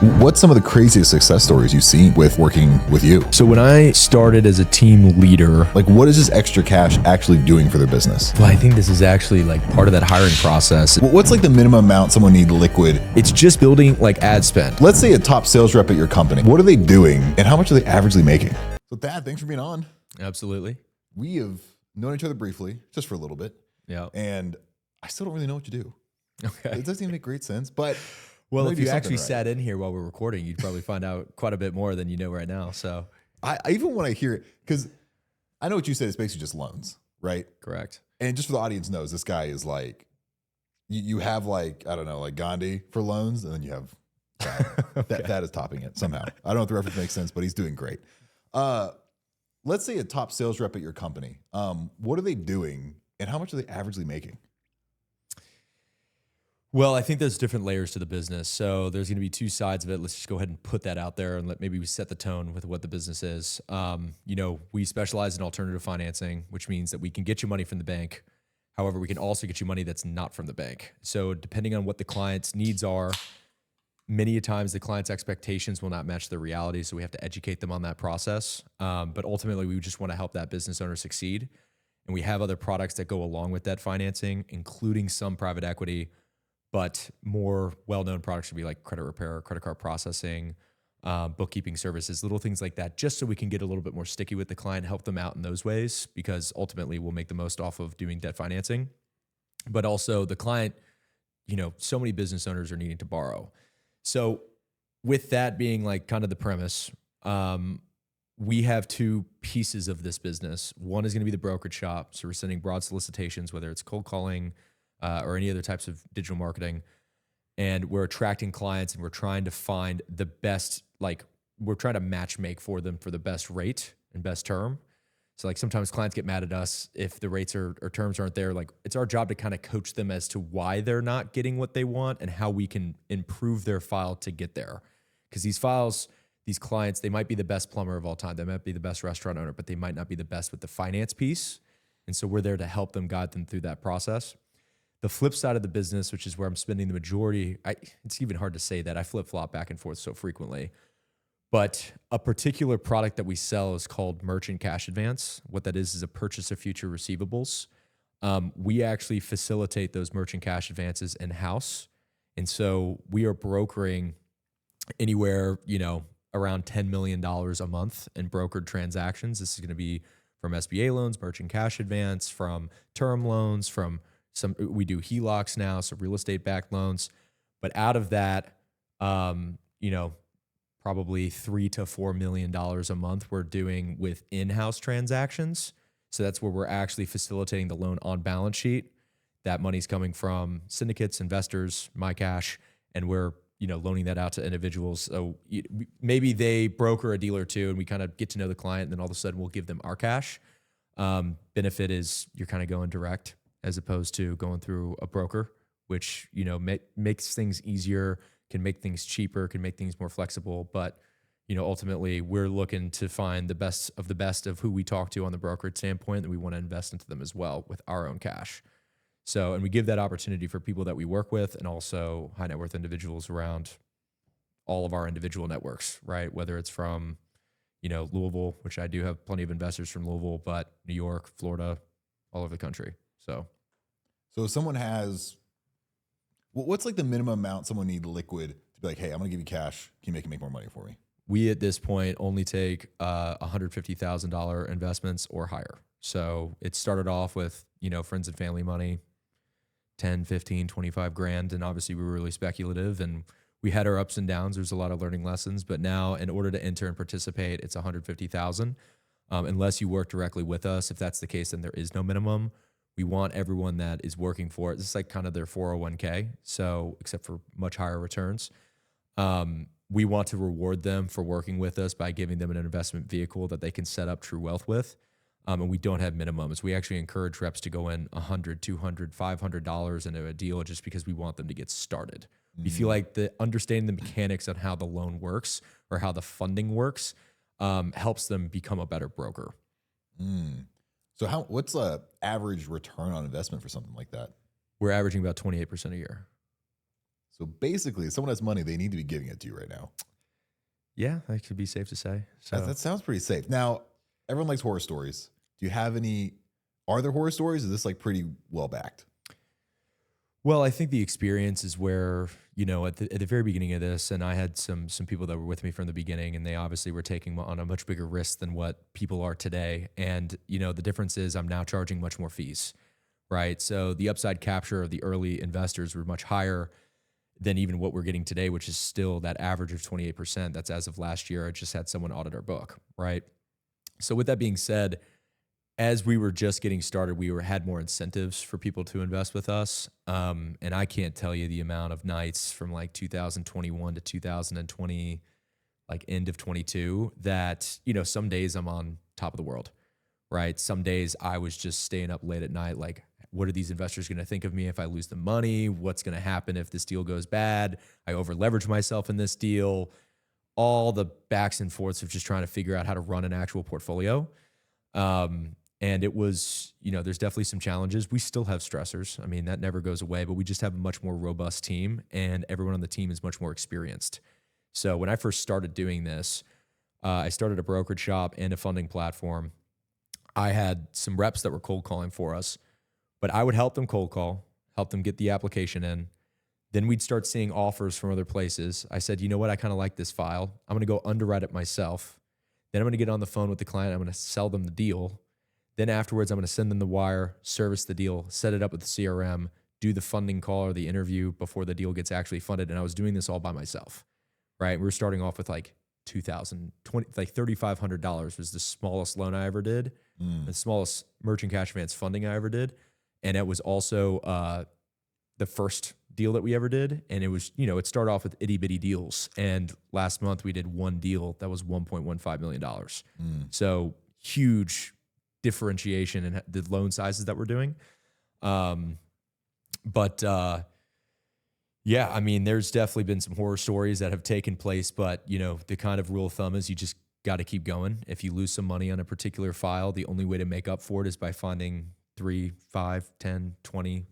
What's some of the craziest success stories you've seen with working with you? So when I started as a team leader, Like, what is this extra cash actually doing for their business? well, I think this is actually like part of that hiring process. What's like the minimum amount someone need liquid? It's just building like ad spend. Let's say a top sales rep at your company. What are they doing and how much are they averagely making? So Thad, thanks for being on. Absolutely. We have known each other briefly, just for a little bit. Yeah. And I still don't really know what you do. Okay. It doesn't even make great sense, but Well, maybe if you something actually right. sat in here while we're recording, you'd probably find out quite a bit more than you know right now. So I even when I hear it, because I know what you said, it's basically just loans, right? correct. And just for the audience knows, this guy is like, you have like, I don't know, like Gandhi for loans, and then you have Thad. Thad is topping it somehow. I don't know if the reference makes sense, but he's doing great. Let's say a top sales rep at your company. What are they doing and how much are they averagely making? Well, I think there's different layers to the business. So there's going to be two sides of it. Let's just go ahead and put that out there and maybe we set the tone with what the business is. We specialize in alternative financing, which means that we can get you money from the bank. However, we can also get you money that's not from the bank. So depending on what the client's needs are, many a times the client's expectations will not match the reality. So we have to educate them on that process. But ultimately, we just want to help that business owner succeed. And we have other products that go along with that financing, including some private equity. But more well-known products would be like credit repair, credit card processing, bookkeeping services, little things like that, just so we can get a little bit more sticky with the client, help them out in those ways, because ultimately we'll make the most off of doing debt financing. But also the client, so many business owners are needing to borrow. So with that being like kind of the premise, we have two pieces of this business. One is going to be the brokerage shop. So we're sending broad solicitations, whether it's cold calling, or any other types of digital marketing. And we're attracting clients and we're trying to find the best, we're trying to match make for them for the best rate and best term. So like sometimes clients get mad at us if the rates or terms aren't there. Like it's our job to kind of coach them as to why they're not getting what they want and how we can improve their file to get there. Because these files, these clients, they might be the best plumber of all time. They might be the best restaurant owner, but they might not be the best with the finance piece. And so we're there to help them, guide them through that process. The flip side of the business, which is where I'm spending the majority, it's even hard to say that. I flip-flop back and forth so frequently. But a particular product that we sell is called merchant cash advance. What that is a purchase of future receivables. We actually facilitate those merchant cash advances in-house. And so we are brokering anywhere, around $10 million a month in brokered transactions. This is going to be from SBA loans, merchant cash advance, from term loans, from we do HELOCs now, so real estate backed loans. But out of that, probably $3 to $4 million a month we're doing with in-house transactions. So that's where we're actually facilitating the loan on balance sheet. That money's coming from syndicates, investors, my cash, and we're loaning that out to individuals. So maybe they broker a deal or two, and we kind of get to know the client, and then all of a sudden we'll give them our cash. Benefit is you're kind of going direct, as opposed to going through a broker, which, makes things easier, can make things cheaper, can make things more flexible. But, ultimately we're looking to find the best of who we talk to on the brokerage standpoint, and we want to invest into them as well with our own cash. So, and we give that opportunity for people that we work with and also high net worth individuals around all of our individual networks, right? Whether it's from, Louisville, which I do have plenty of investors from Louisville, but New York, Florida, all over the country. So if someone has, what's like the minimum amount someone need liquid to be like, hey, I'm going to give you cash. Can you make more money for me? We at this point only take $150,000 investments or higher. So it started off with, friends and family money, 10, 15, 25 grand. And obviously we were really speculative and we had our ups and downs. There's a lot of learning lessons, but now in order to enter and participate, it's 150,000. Unless you work directly with us. If that's the case, then there is no minimum. We want everyone that is working for it. This is like kind of their 401k. So except for much higher returns, we want to reward them for working with us by giving them an investment vehicle that they can set up true wealth with. And we don't have minimums. We actually encourage reps to go in $100, $200, $500 into a deal just because we want them to get started. We feel like understanding the mechanics on how the loan works or how the funding works helps them become a better broker. So what's the average return on investment for something like that? We're averaging about 28% a year. So basically, if someone has money, they need to be giving it to you right now. Yeah, that could be safe to say. So That sounds pretty safe. Now, everyone likes horror stories. Do you have any? Are there horror stories? Is this like pretty well backed? well, I think the experience is where, at the very beginning of this, and I had some people that were with me from the beginning, and they obviously were taking on a much bigger risk than what people are today. And, the difference is I'm now charging much more fees, right? So the upside capture of the early investors were much higher than even what we're getting today, which is still that average of 28%. That's as of last year. I just had someone audit our book, right? So with that being said, as we were just getting started, we had more incentives for people to invest with us. And I can't tell you the amount of nights from like 2021 to 2020, like end of 22, that, some days I'm on top of the world, right? Some days I was just staying up late at night, like, what are these investors going to think of me if I lose the money? What's going to happen if this deal goes bad? I over leverage myself in this deal. All the backs and forths of just trying to figure out how to run an actual portfolio. And it was, there's definitely some challenges. We still have stressors. I mean, that never goes away, but we just have a much more robust team, and everyone on the team is much more experienced. So when I first started doing this, I started a brokerage shop and a funding platform. I had some reps that were cold calling for us, but I would help them cold call, help them get the application in. Then we'd start seeing offers from other places. I said, you know what? I kind of like this file. I'm going to go underwrite it myself. Then I'm going to get on the phone with the client. I'm going to sell them the deal. Then afterwards, I'm going to send them the wire, service the deal, set it up with the CRM, do the funding call or the interview before the deal gets actually funded. And I was doing this all by myself, right? We were starting off with like $3,500 was the smallest loan I ever did, the smallest merchant cash advance funding I ever did. And it was also the first deal that we ever did. And it was, it started off with itty bitty deals. And last month we did one deal that was $1.15 million. So huge differentiation in the loan sizes that we're doing. Yeah, I mean, there's definitely been some horror stories that have taken place, but the kind of rule of thumb is you just got to keep going. If you lose some money on a particular file, the only way to make up for it is by finding 3, 5, 10, 20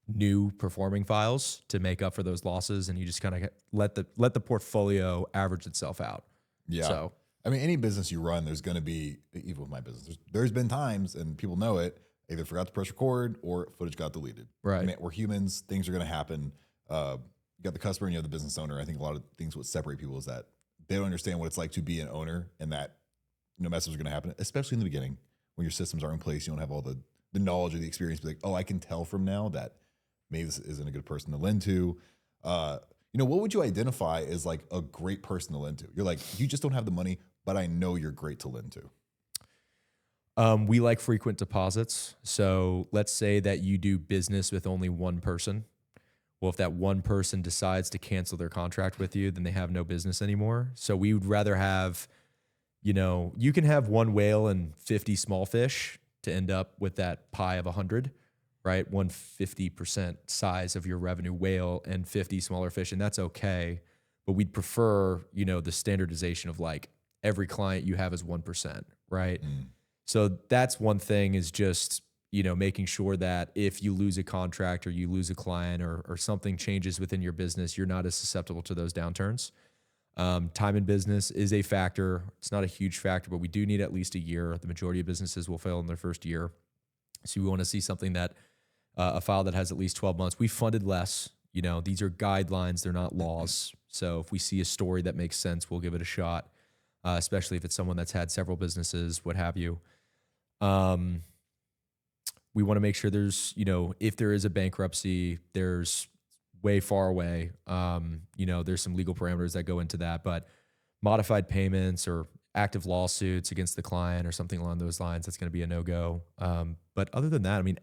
new performing files to make up for those losses. And you just kind of let the portfolio average itself out. Yeah. So, I mean, any business you run, there's going to be, even with my business, there's been times, and people know it, either forgot to press record or footage got deleted. Right. I mean, we're humans. Things are going to happen. You got the customer and you have the business owner. I think a lot of things what separate people is that they don't understand what it's like to be an owner, and that messes are going to happen, especially in the beginning when your systems are in place. You don't have all the knowledge or the experience. Be like, oh, I can tell from now that maybe this isn't a good person to lend to. What would you identify as like a great person to lend to? You're like, you just don't have the money, but I know you're great to lend to. We like frequent deposits. So let's say that you do business with only one person. Well, if that one person decides to cancel their contract with you, then they have no business anymore. So we would rather have, you can have one whale and 50 small fish to end up with that pie of 100, right? 150% size of your revenue whale and 50 smaller fish. And that's okay. But we'd prefer, the standardization of like every client you have is 1%, right? So that's one thing, is just, making sure that if you lose a contract or you lose a client or something changes within your business, you're not as susceptible to those downturns. Time in business is a factor. It's not a huge factor, but we do need at least a year. The majority of businesses will fail in their first year. So we want to see something that, a file that has at least 12 months. We funded less. These are guidelines. They're not laws. So if we see a story that makes sense, we'll give it a shot, especially if it's someone that's had several businesses, what have you. We want to make sure there's, if there is a bankruptcy, there's way far away. There's some legal parameters that go into that, but modified payments or active lawsuits against the client or something along those lines, that's going to be a no-go. But other than that, I mean,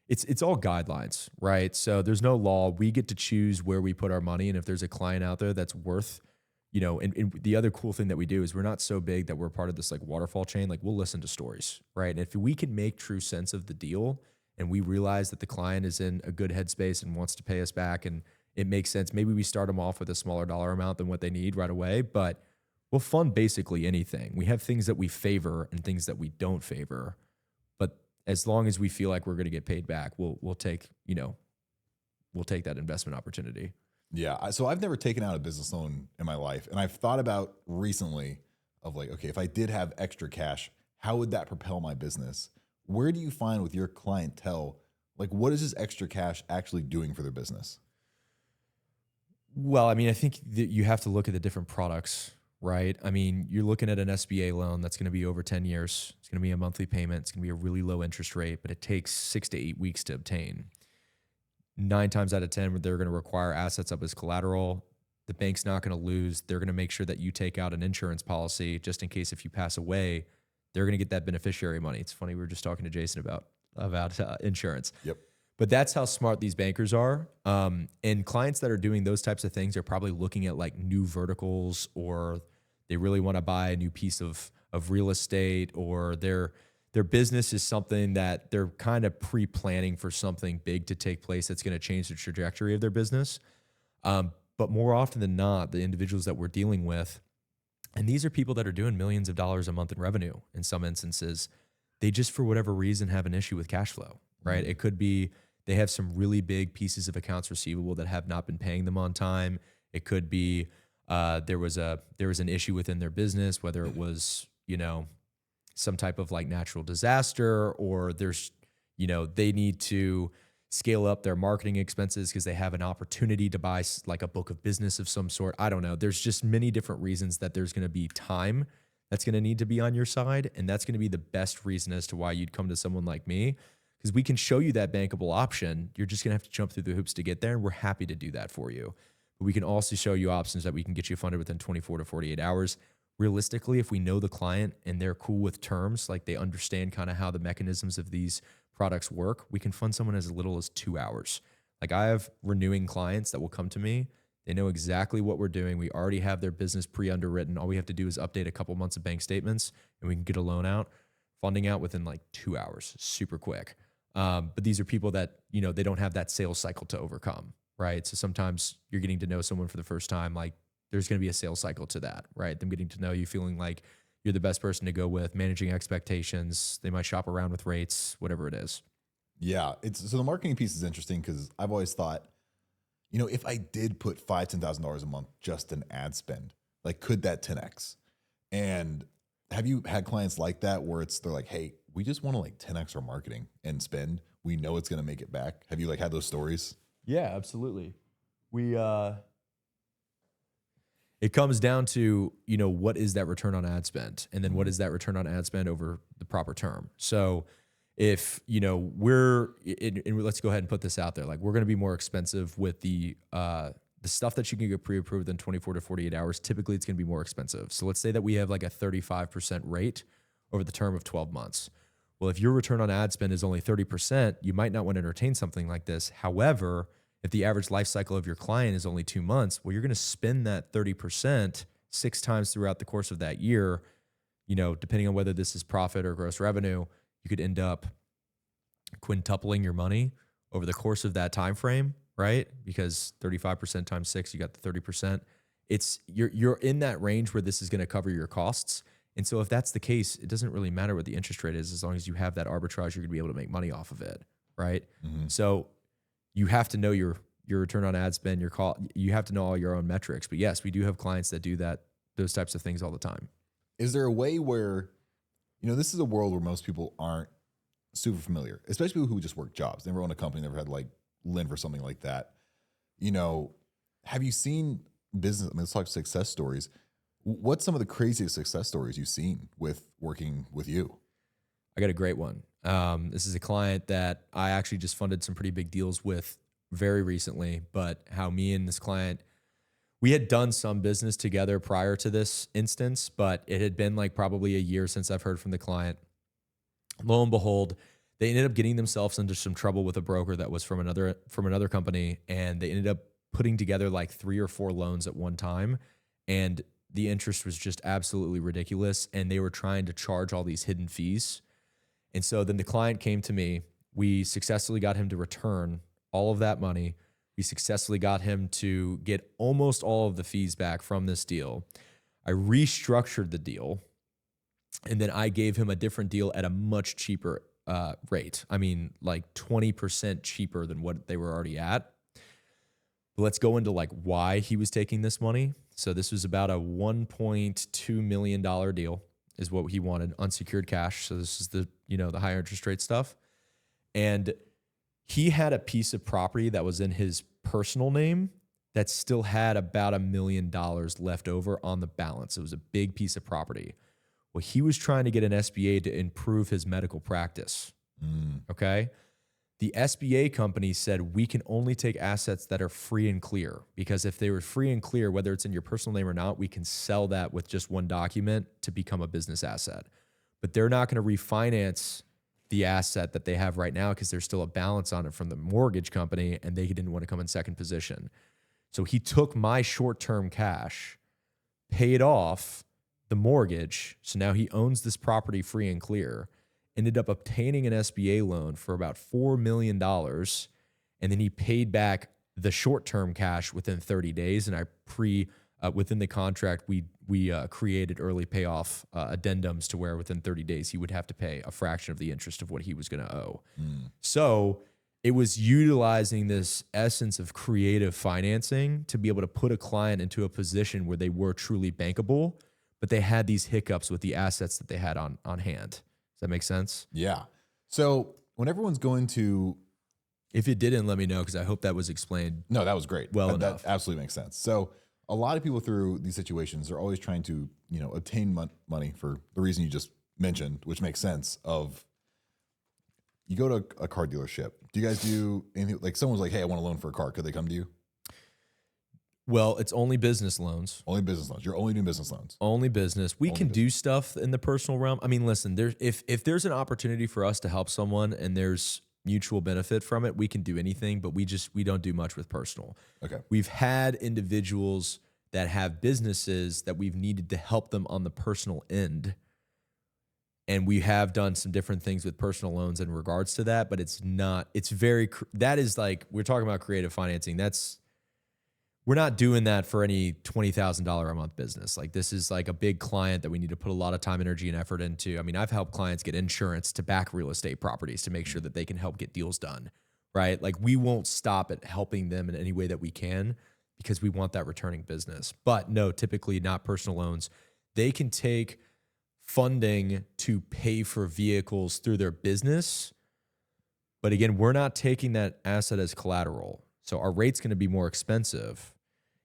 it's all guidelines, right? So there's no law. We get to choose where we put our money. And if there's a client out there that's worth, and the other cool thing that we do is we're not so big that we're part of this like waterfall chain. Like, we'll listen to stories, right? And if we can make true sense of the deal and we realize that the client is in a good headspace and wants to pay us back and it makes sense, maybe we start them off with a smaller dollar amount than what they need right away, but we'll fund basically anything. We have things that we favor and things that we don't favor, but as long as we feel like we're going to get paid back, we'll take will take that investment opportunity. Yeah. So I've never taken out a business loan in my life. And I've thought about recently of like, okay, if I did have extra cash, how would that propel my business? Where do you find with your clientele, like what is this extra cash actually doing for their business? Well, I mean, I think that you have to look at the different products, right? I mean, you're looking at an SBA loan that's going to be over 10 years. It's going to be a monthly payment. It's going to be a really low interest rate, but it takes 6 to 8 weeks to obtain. 9 times out of 10, they're going to require assets up as collateral. The bank's not going to lose. They're going to make sure that you take out an insurance policy just in case if you pass away, they're going to get that beneficiary money. It's funny. We were just talking to Jason about insurance. Yep. But that's how smart these bankers are. And clients that are doing those types of things are probably looking at like new verticals, or they really want to buy a new piece of real estate, or their business is something that they're kind of pre-planning for something big to take place that's going to change the trajectory of their business. But more often than not, the individuals that we're dealing with, and these are people that are doing millions of dollars a month in revenue in some instances, they just, for whatever reason, have an issue with cash flow, right? It could be they have some really big pieces of accounts receivable that have not been paying them on time. It could be there was an issue within their business, whether it was, some type of like natural disaster, or there's, they need to scale up their marketing expenses because they have an opportunity to buy like a book of business of some sort. I don't know. There's just many different reasons that there's going to be time that's going to need to be on your side. And that's going to be the best reason as to why you'd come to someone like me, because we can show you that bankable option. You're just going to have to jump through the hoops to get there. And we're happy to do that for you. But we can also show you options that we can get you funded within 24 to 48 hours. Realistically, if we know the client and they're cool with terms, like they understand kind of how the mechanisms of these products work, we can fund someone as little as 2 hours. Like I have renewing clients that will come to me. They know exactly what we're doing. We already have their business pre-underwritten. All we have to do is update a couple months of bank statements and we can get a loan out, funding out within like 2 hours, super quick. But these are people that, they don't have that sales cycle to overcome, right? So sometimes you're getting to know someone for the first time, like there's going to be a sales cycle to that, right? Them getting to know you, feeling like you're the best person to go with, managing expectations. They might shop around with rates, whatever it is. Yeah. So the marketing piece is interesting because I've always thought, if I did put $5,000, $10,000 a month just in ad spend, like could that 10X? And have you had clients like that where they're like, hey, we just want to like 10X our marketing and spend. We know it's going to make it back. Have you like had those stories? Yeah, absolutely. It comes down to, what is that return on ad spend? And then what is that return on ad spend over the proper term? So if, let's go ahead and put this out there. Like we're going to be more expensive with the stuff that you can get pre-approved in 24 to 48 hours. Typically it's going to be more expensive. So let's say that we have like a 35% rate over the term of 12 months. Well, if your return on ad spend is only 30%, you might not want to entertain something like this. However, if the average life cycle of your client is only 2 months, well, you're going to spend that 30% 6 times throughout the course of that year. Depending on whether this is profit or gross revenue, you could end up quintupling your money over the course of that time frame, right? Because 35% times 6, you got the 30%. You're in that range where this is going to cover your costs. And so if that's the case, it doesn't really matter what the interest rate is, as long as you have that arbitrage, you're going to be able to make money off of it, right? Mm-hmm. So you have to know your return on ad spend, you have to know all your own metrics. But yes, we do have clients that do those types of things all the time. Is there a way where, this is a world where most people aren't super familiar, especially people who just work jobs. They never own a company, never had like Lynn for something like that. Have you seen business? Let's talk success stories. What's some of the craziest success stories you've seen with working with you? I got a great one. This is a client that I actually just funded some pretty big deals with very recently, but how me and this client, we had done some business together prior to this instance, but it had been like probably a year since I've heard from the client. Lo and behold, they ended up getting themselves into some trouble with a broker that was from another company, and they ended up putting together like 3 or 4 loans at one time, and the interest was just absolutely ridiculous, and they were trying to charge all these hidden fees. And so then the client came to me. We successfully got him to return all of that money. We successfully got him to get almost all of the fees back from this deal. I restructured the deal, and then I gave him a different deal at a much cheaper rate. I mean, like 20% cheaper than what they were already at. But let's go into like why he was taking this money. So this was about a $1.2 million deal is what he wanted, unsecured cash. So this is the, the higher interest rate stuff. And he had a piece of property that was in his personal name that still had about $1 million left over on the balance. It was a big piece of property. Well, he was trying to get an SBA to improve his medical practice. Okay. The SBA company said, we can only take assets that are free and clear, because if they were free and clear, whether it's in your personal name or not, we can sell that with just one document to become a business asset. But they're not going to refinance the asset that they have right now because there's still a balance on it from the mortgage company, and they didn't want to come in second position. So he took my short-term cash, paid off the mortgage. So now he owns this property free and clear, ended up obtaining an SBA loan for about $4 million. And then he paid back the short-term cash within 30 days. And within the contract, we created early payoff addendums to where within 30 days, he would have to pay a fraction of the interest of what he was going to owe. So it was utilizing this essence of creative financing to be able to put a client into a position where they were truly bankable, but they had these hiccups with the assets that they had on hand. Does that make sense? Yeah. So when everyone's going to... If it didn't, let me know, because I hope that was explained. No, that was great. Well that enough. Absolutely makes sense. So a lot of people through these situations are always trying to, obtain money for the reason you just mentioned, which makes sense. Of you go to a car dealership. Do you guys do anything? Like someone's like, hey, I want a loan for a car. Could they come to you? Well, it's only business loans. Only business loans. You're only doing business loans. Only business. We can do stuff in the personal realm. I mean, listen, if there's an opportunity for us to help someone and there's mutual benefit from it, we can do anything, but we don't do much with personal. Okay. We've had individuals that have businesses that we've needed to help them on the personal end. And we have done some different things with personal loans in regards to that, but that is like, we're talking about creative financing. We're not doing that for any $20,000 a month business. Like this is like a big client that we need to put a lot of time, energy, and effort into. I mean, I've helped clients get insurance to back real estate properties to make sure that they can help get deals done, right? Like we won't stop at helping them in any way that we can because we want that returning business. But no, typically not personal loans. They can take funding to pay for vehicles through their business. But again, we're not taking that asset as collateral. So our rate's going to be more expensive.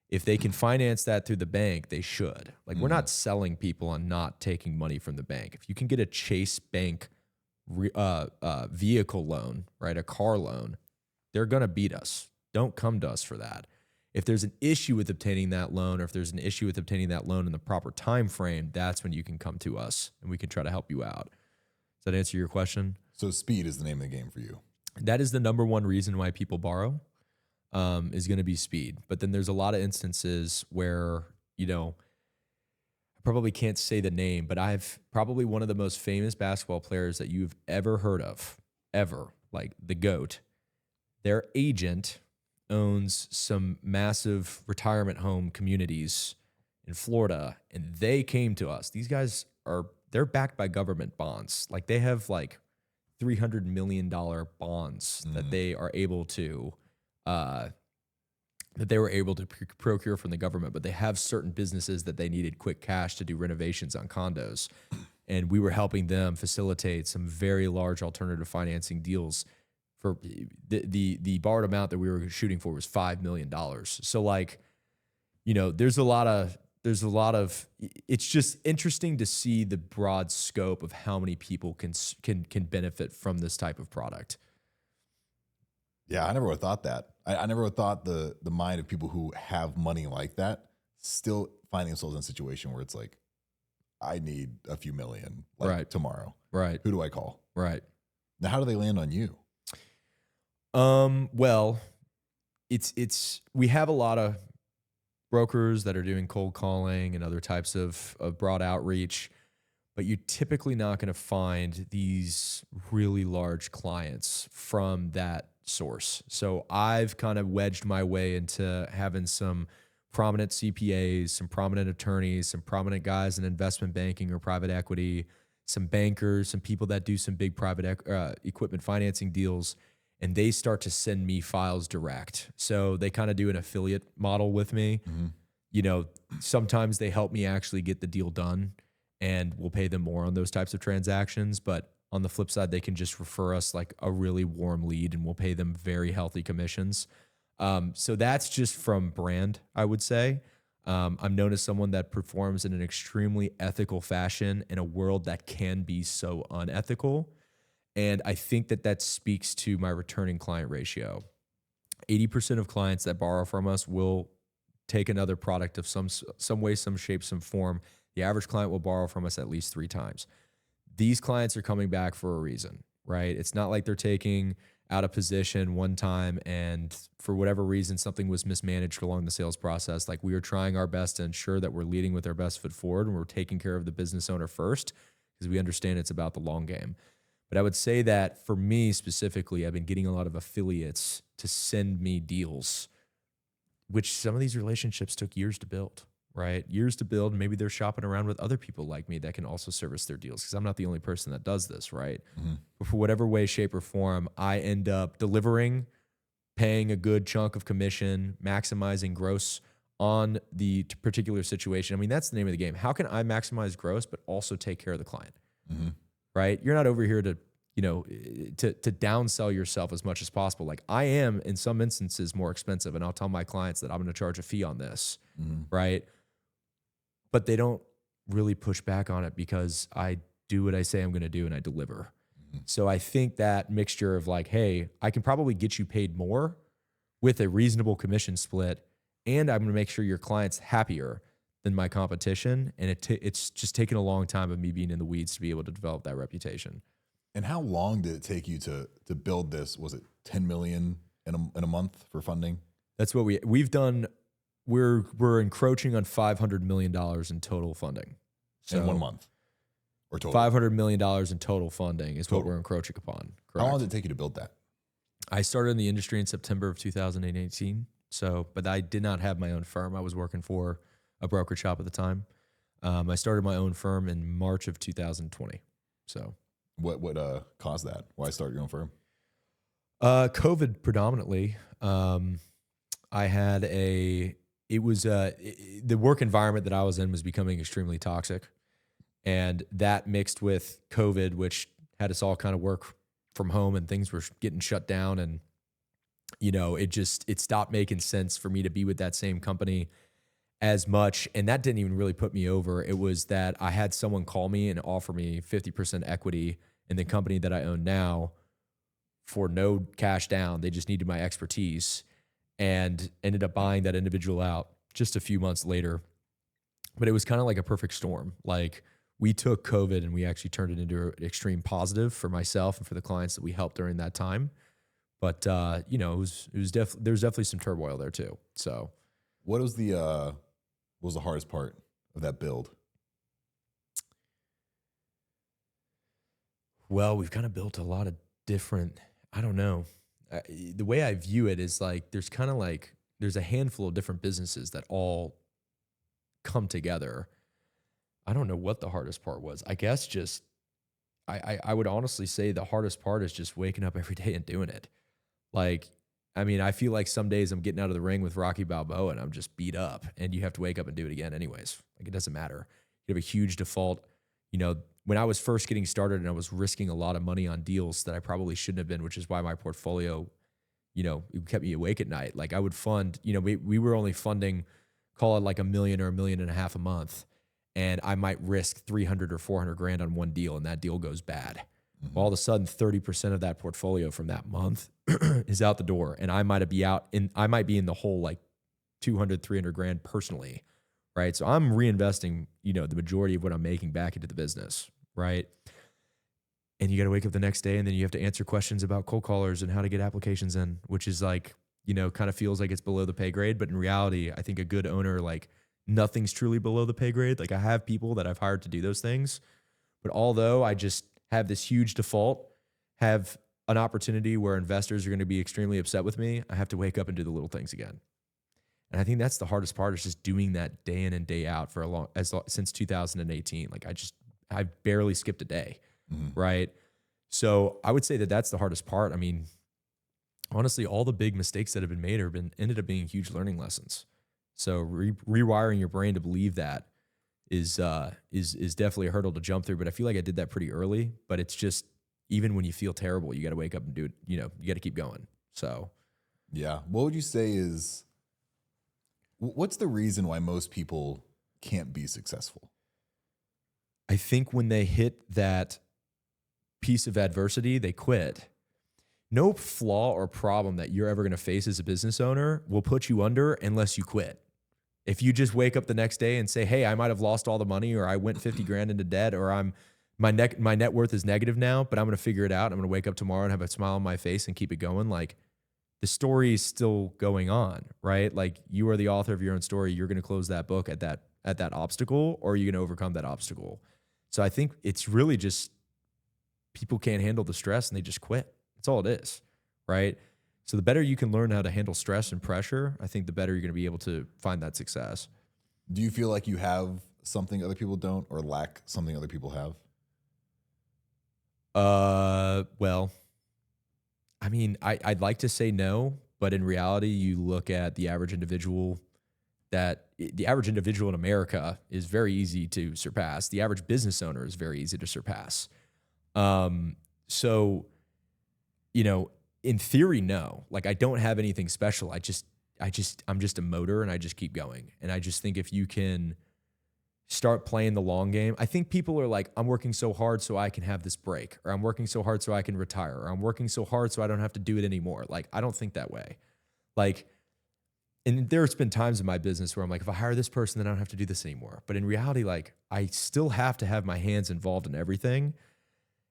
If they can finance that through the bank, they should. Like we're not selling people on not taking money from the bank. If you can get a Chase Bank vehicle loan, right, a car loan, they're going to beat us. Don't come to us for that. If there's an issue with obtaining that loan, or if there's an issue with obtaining that loan in the proper time frame, that's when you can come to us and we can try to help you out. Does that answer your question? So speed is the name of the game for you. That is the number one reason why people borrow. Is going to be speed. But then there's a lot of instances where, I probably can't say the name, but I've probably one of the most famous basketball players that you've ever heard of, like the GOAT. Their agent owns some massive retirement home communities in Florida, and they came to us. These guys they're backed by government bonds. Like they have like $300 million bonds that they are able to procure from the government, but they have certain businesses that they needed quick cash to do renovations on condos. And we were helping them facilitate some very large alternative financing deals. For the borrowed amount that we were shooting for was $5 million. So like, there's a lot of, it's just interesting to see the broad scope of how many people can benefit from this type of product. Yeah, I never would have thought that. I never would have thought the mind of people who have money like that still finding themselves in a situation where it's like, I need a few million tomorrow. Right. Who do I call? Right. Now, how do they land on you? Well, we have a lot of brokers that are doing cold calling and other types of broad outreach, but you're typically not going to find these really large clients from that source. So I've kind of wedged my way into having some prominent CPAs, some prominent attorneys, some prominent guys in investment banking or private equity, some bankers, some people that do some big private equipment financing deals. and they start to send me files direct. So they kind of do an affiliate model with me. You know, sometimes they help me actually get the deal done, and we'll pay them more on those types of transactions. But on the flip side, they can just refer us like a really warm lead, and we'll pay them very healthy commissions. So that's just from brand, I would say. I'm known as someone that performs in an extremely ethical fashion in a world that can be so unethical. And I think that speaks to my returning client ratio. 80% of clients that borrow from us will take another product of some way, some shape, some form. The average client will borrow from us at least 3 times. These clients are coming back for a reason, right? It's not like they're taking out of position one time and for whatever reason something was mismanaged along the sales process. Like, we are trying our best to ensure that we're leading with our best foot forward, and we're taking care of the business owner first, because we understand it's about the long game. But I would say that for me specifically, I've been getting a lot of affiliates to send me deals, which some of these relationships took years to build, right? Years to build. Maybe they're shopping around with other people like me that can also service their deals, because I'm not the only person that does this, right? But for whatever way, shape, or form, I end up delivering, paying a good chunk of commission, maximizing gross on the particular situation. I mean, that's the name of the game. How can I maximize gross but also take care of the client? Right? You're not over here to, you know, to downsell yourself as much as possible. Like, I am in some instances more expensive, and I'll tell my clients that I'm going to charge a fee on this, right? But they don't really push back on it because I do what I say I'm going to do, and I deliver. So I think that mixture of like, hey, I can probably get you paid more with a reasonable commission split, and I'm going to make sure your client's happier than my competition. And it's just taken a long time of me being in the weeds to be able to develop that reputation. And how long did it take you to build this? Was it 10 million in a month for funding? That's what we've done. We're encroaching on $500 million in total funding. So in 1 month or total? $500 million in total funding is what we're encroaching upon. Correct. How long did it take you to build that? I started in the industry in September of 2018. So, but I did not have my own firm. I was working for a brokerage shop at the time. I started my own firm in March of 2020. So what caused that? Why start your own firm? COVID predominantly. I had the work environment that I was in was becoming extremely toxic, and that mixed with COVID, which had us all kind of work from home, and things were getting shut down, and you know, it stopped making sense for me to be with that same company as much. And that didn't even really put me over. It was that I had someone call me and offer me 50% equity in the company that I own now for no cash down. They just needed my expertise, and ended up buying that individual out just a few months later. But it was kind of like a perfect storm. Like, we took COVID and we actually turned it into an extreme positive for myself and for the clients that we helped during that time. But you know, there's definitely some turmoil there too. So what was the hardest part of that build? Well, we've kind of built a lot of different, I don't know. The way I view it is like, there's a handful of different businesses that all come together. I don't know what the hardest part was. I guess just, I would honestly say the hardest part is just waking up every day and doing it. Like, I mean, I feel like some days I'm getting out of the ring with Rocky Balboa and I'm just beat up, and you have to wake up and do it again anyways. Like, it doesn't matter. You have a huge default. You know, when I was first getting started and I was risking a lot of money on deals that I probably shouldn't have been, which is why my portfolio, you know, it kept me awake at night. Like, I would fund, you know, we were only funding, call it like $1 million or $1.5 million a month. And I might risk 300 or 400 grand on one deal, and that deal goes bad. All of a sudden, 30% of that portfolio from that month is out the door, and I might be in the hole like 200, 300 grand personally, right? So I'm reinvesting, you know, the majority of what I'm making back into the business, right? And you got to wake up the next day, and then you have to answer questions about cold callers and how to get applications in, which is like, you know, kind of feels like it's below the pay grade, but in reality, I think a good owner, like, nothing's truly below the pay grade. Like, I have people that I've hired to do those things, but although I just have this huge default, have an opportunity where investors are going to be extremely upset with me, I have to wake up and do the little things again. And I think that's the hardest part, is just doing that day in and day out for since 2018. Like, I barely skipped a day, right? So I would say that that's the hardest part. I mean, honestly, all the big mistakes that have been made ended up being huge learning lessons. So rewiring your brain to believe that is definitely a hurdle to jump through. But I feel like I did that pretty early. But it's just, even when you feel terrible, you got to wake up and do it. You know, you got to keep going. So Yeah. What would you say is, what's the reason why most people can't be successful? I think when they hit that piece of adversity, they quit. No flaw or problem that you're ever going to face as a business owner will put you under unless you quit. If you just wake up the next day and say, hey, I might have lost all the money, or I went 50 grand into debt, or my net worth is negative now, but I'm going to figure it out. I'm going to wake up tomorrow and have a smile on my face and keep it going. Like, the story is still going on, right? Like, you are the author of your own story. You're going to close that book at that obstacle, or you're going to overcome that obstacle. So I think it's really just people can't handle the stress and they just quit. That's all it is, right? So the better you can learn how to handle stress and pressure, I think the better you're going to be able to find that success. Do you feel like you have something other people don't, or lack something other people have? Well, I mean, I'd like to say no, but in reality, you look at the average individual in America is very easy to surpass. The average business owner is very easy to surpass. So, you know, in theory, no, like, I don't have anything special. I'm just a motor, and I just keep going. And I just think if you can start playing the long game, I think people are like, I'm working so hard so I can have this break, or I'm working so hard so I can retire, or I'm working so hard so I don't have to do it anymore. Like, I don't think that way. Like, and there's been times in my business where I'm like, if I hire this person, then I don't have to do this anymore. But in reality, like, I still have to have my hands involved in everything.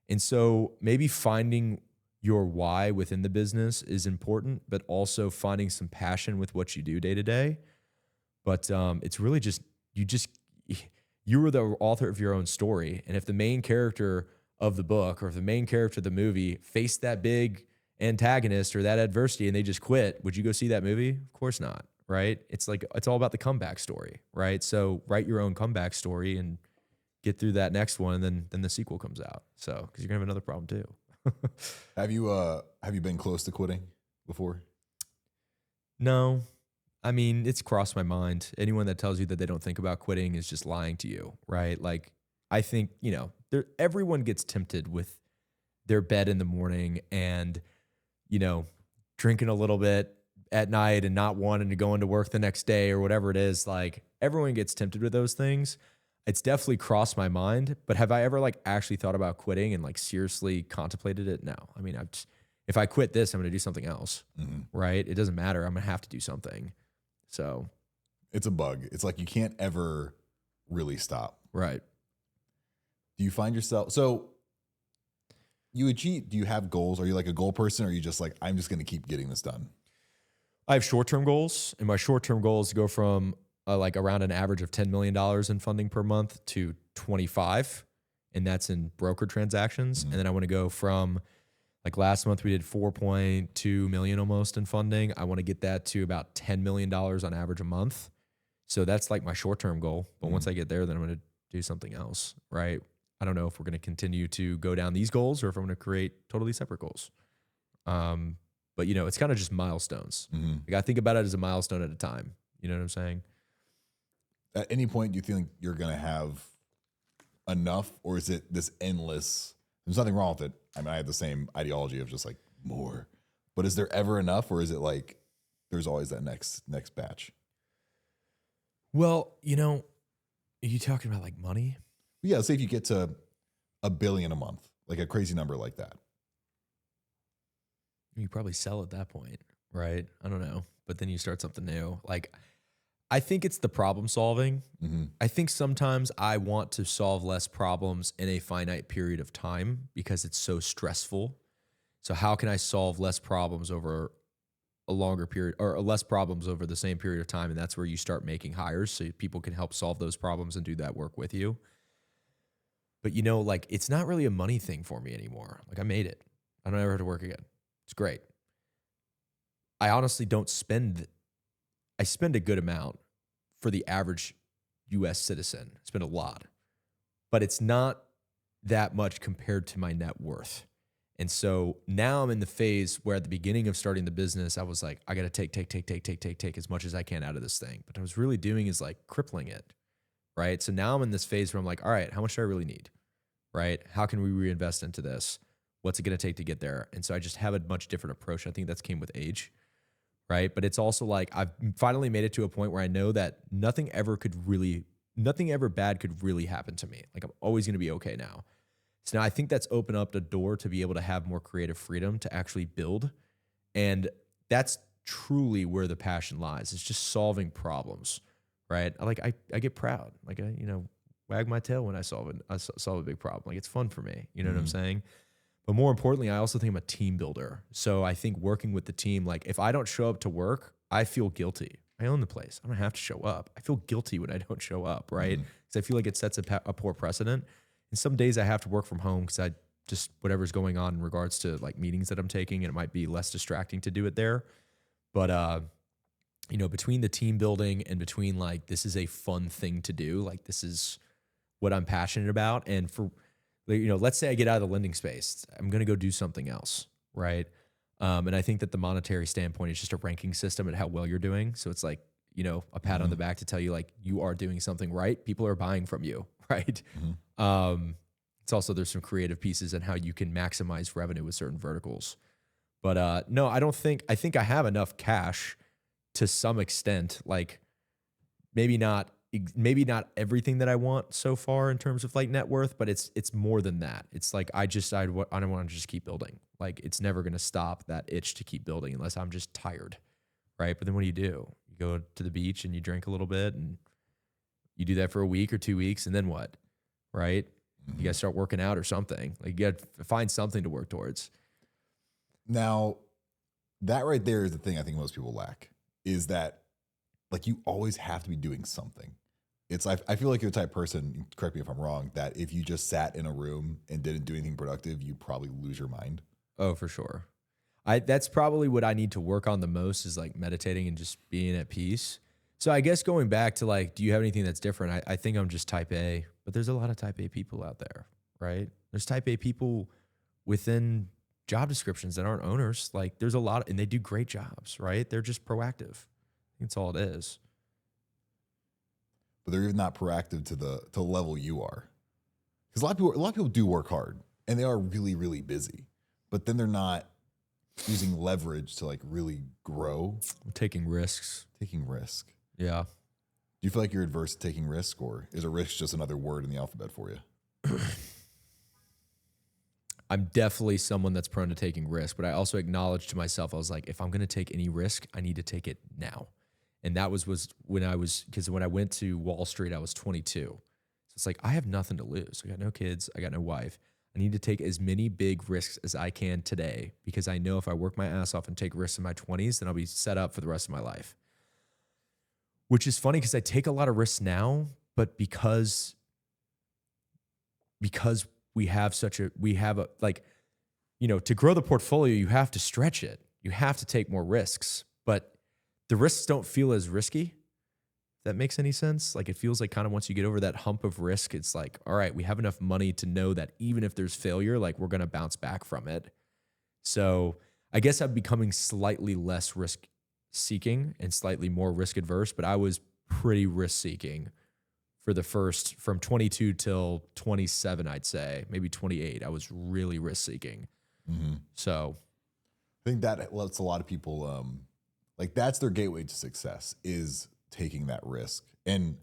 And so maybe finding your why within the business is important, but also finding some passion with what you do day to day. But it's really just, you are the author of your own story. And if the main character of the book, or if the main character of the movie faced that big antagonist or that adversity and they just quit, would you go see that movie? Of course not, right? It's like, it's all about the comeback story, right? So write your own comeback story and get through that next one, and then the sequel comes out. So, because you're gonna have another problem too. Have you been close to quitting before? No. I mean, it's crossed my mind. Anyone that tells you that they don't think about quitting is just lying to you, right? Like, I think, everyone gets tempted with their bed in the morning and, drinking a little bit at night and not wanting to go into work the next day or whatever it is. Like, everyone gets tempted with those things. It's definitely crossed my mind, but have I ever like actually thought about quitting and like seriously contemplated it? No. I mean, if I quit this, I'm going to do something else, right? It doesn't matter. I'm going to have to do something. So it's a bug. It's like you can't ever really stop. Right. Do you find yourself, so do you have goals? Are you like a goal person, or are you just like, I'm just going to keep getting this done? I have short-term goals, and my short-term goals go from like around an average of $10 million in funding per month to 25. And that's in broker transactions. And then I want to go from, like, last month we did 4.2 million almost in funding. I want to get that to about $10 million on average a month. So that's like my short-term goal. But once I get there, then I'm going to do something else, right? I don't know if we're going to continue to go down these goals or if I'm going to create totally separate goals. But it's kind of just milestones. Like, I think about it as a milestone at a time. You know what I'm saying? At any point, do you think you're going to have enough, or is it this endless? There's nothing wrong with it. I mean, I have the same ideology of just like more, but is there ever enough, or is it like there's always that next batch? Well, are you talking about like money? Yeah. Say if you get to $1 billion a month, like a crazy number like that. You probably sell at that point, right? I don't know. But then you start something new. Like, I think it's the problem solving. I think sometimes I want to solve less problems in a finite period of time because it's so stressful. So how can I solve less problems over a longer period, or less problems over the same period of time? And that's where you start making hires so people can help solve those problems and do that work with you. But like, it's not really a money thing for me anymore. Like, I made it. I don't ever have to work again. It's great. I honestly don't I spend a good amount for the average US citizen. I spend a lot, but it's not that much compared to my net worth. And so now I'm in the phase where at the beginning of starting the business, I was like, I got to take as much as I can out of this thing. But what I was really doing is like crippling it, right? So now I'm in this phase where I'm like, all right, how much do I really need, right? How can we reinvest into this? What's it going to take to get there? And so I just have a much different approach. I think that's came with age, right? But it's also like I've finally made it to a point where I know that nothing ever bad could really happen to me. Like I'm always going to be okay now. So now I think that's opened up the door to be able to have more creative freedom to actually build. And that's truly where the passion lies. It's just solving problems, right? I get proud. Like I, wag my tail when I solve a big problem. Like it's fun for me. You know what I'm saying? But more importantly, I also think I'm a team builder. So I think working with the team, like if I don't show up to work, I feel guilty. I own the place. I don't have to show up. I feel guilty when I don't show up, right? Because I feel like it sets a poor precedent. And some days I have to work from home because I just whatever's going on in regards to like meetings that I'm taking, and it might be less distracting to do it there. But between the team building and between like this is a fun thing to do, like this is what I'm passionate about. And for let's say I get out of the lending space, I'm gonna go do something else, right? And I think that the monetary standpoint is just a ranking system at how well you're doing. So it's like a pat on the back to tell you like you are doing something right. People are buying from you. Right. It's also, there's some creative pieces in how you can maximize revenue with certain verticals. But no, I think I have enough cash to some extent, like maybe not everything that I want so far in terms of like net worth, but it's more than that. It's like, I don't want to just keep building. Like it's never going to stop that itch to keep building unless I'm just tired. Right. But then what do? You go to the beach and you drink a little bit and you do that for a week or 2 weeks, and then what, right? You got to start working out or something. Like you got to find something to work towards. Now, that right there is the thing I think most people lack, is that like you always have to be doing something. It's I feel like you're the type of person, correct me if I'm wrong, that if you just sat in a room and didn't do anything productive, you'd probably lose your mind. Oh, for sure. That's probably what I need to work on the most, is like meditating and just being at peace. So I guess going back to like, do you have anything that's different? I think I'm just type A, but there's a lot of type A people out there, right? There's type A people within job descriptions that aren't owners. Like there's a lot, and they do great jobs, right? They're just proactive. That's all it is. But they're even not proactive to the level you are. Because a lot of people do work hard and they are really, really busy, but then they're not using leverage to like really grow. Taking risks. Do Yeah. you feel like you're adverse to taking risk, or is a risk just another word in the alphabet for you? I'm definitely someone that's prone to taking risk, but I also acknowledge to myself, I was like, if I'm going to take any risk, I need to take it now. And that was because when I went to Wall Street, I was 22. So it's like, I have nothing to lose. I got no kids. I got no wife. I need to take as many big risks as I can today, because I know if I work my ass off and take risks in my 20s, then I'll be set up for the rest of my life. Which is funny because I take a lot of risks now, but because we have to grow the portfolio, you have to stretch it. You have to take more risks, but the risks don't feel as risky. If that makes any sense? Like it feels like kind of once you get over that hump of risk, it's like, all right, we have enough money to know that even if there's failure, like we're going to bounce back from it. So I guess I'm becoming slightly less risk seeking and slightly more risk adverse, but I was pretty risk seeking for the first, from 22 till 27, I'd say, maybe 28. I was really risk seeking. So I think that lets a lot of people, like that's their gateway to success, is taking that risk. And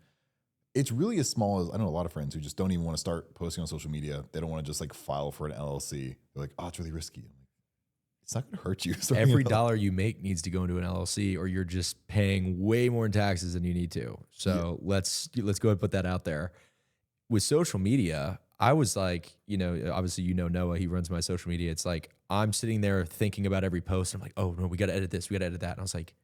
it's really as small as, I know a lot of friends who just don't even want to start posting on social media. They don't want to just like file for an LLC. They're like, oh, it's really risky. It's not going to hurt you. Every dollar you make needs to go into an LLC, or you're just paying way more in taxes than you need to. So let's go ahead and put that out there. With social media, I was like, obviously, Noah, he runs my social media. It's like, I'm sitting there thinking about every post. I'm like, oh no, we got to edit this. We got to edit that. And I was like,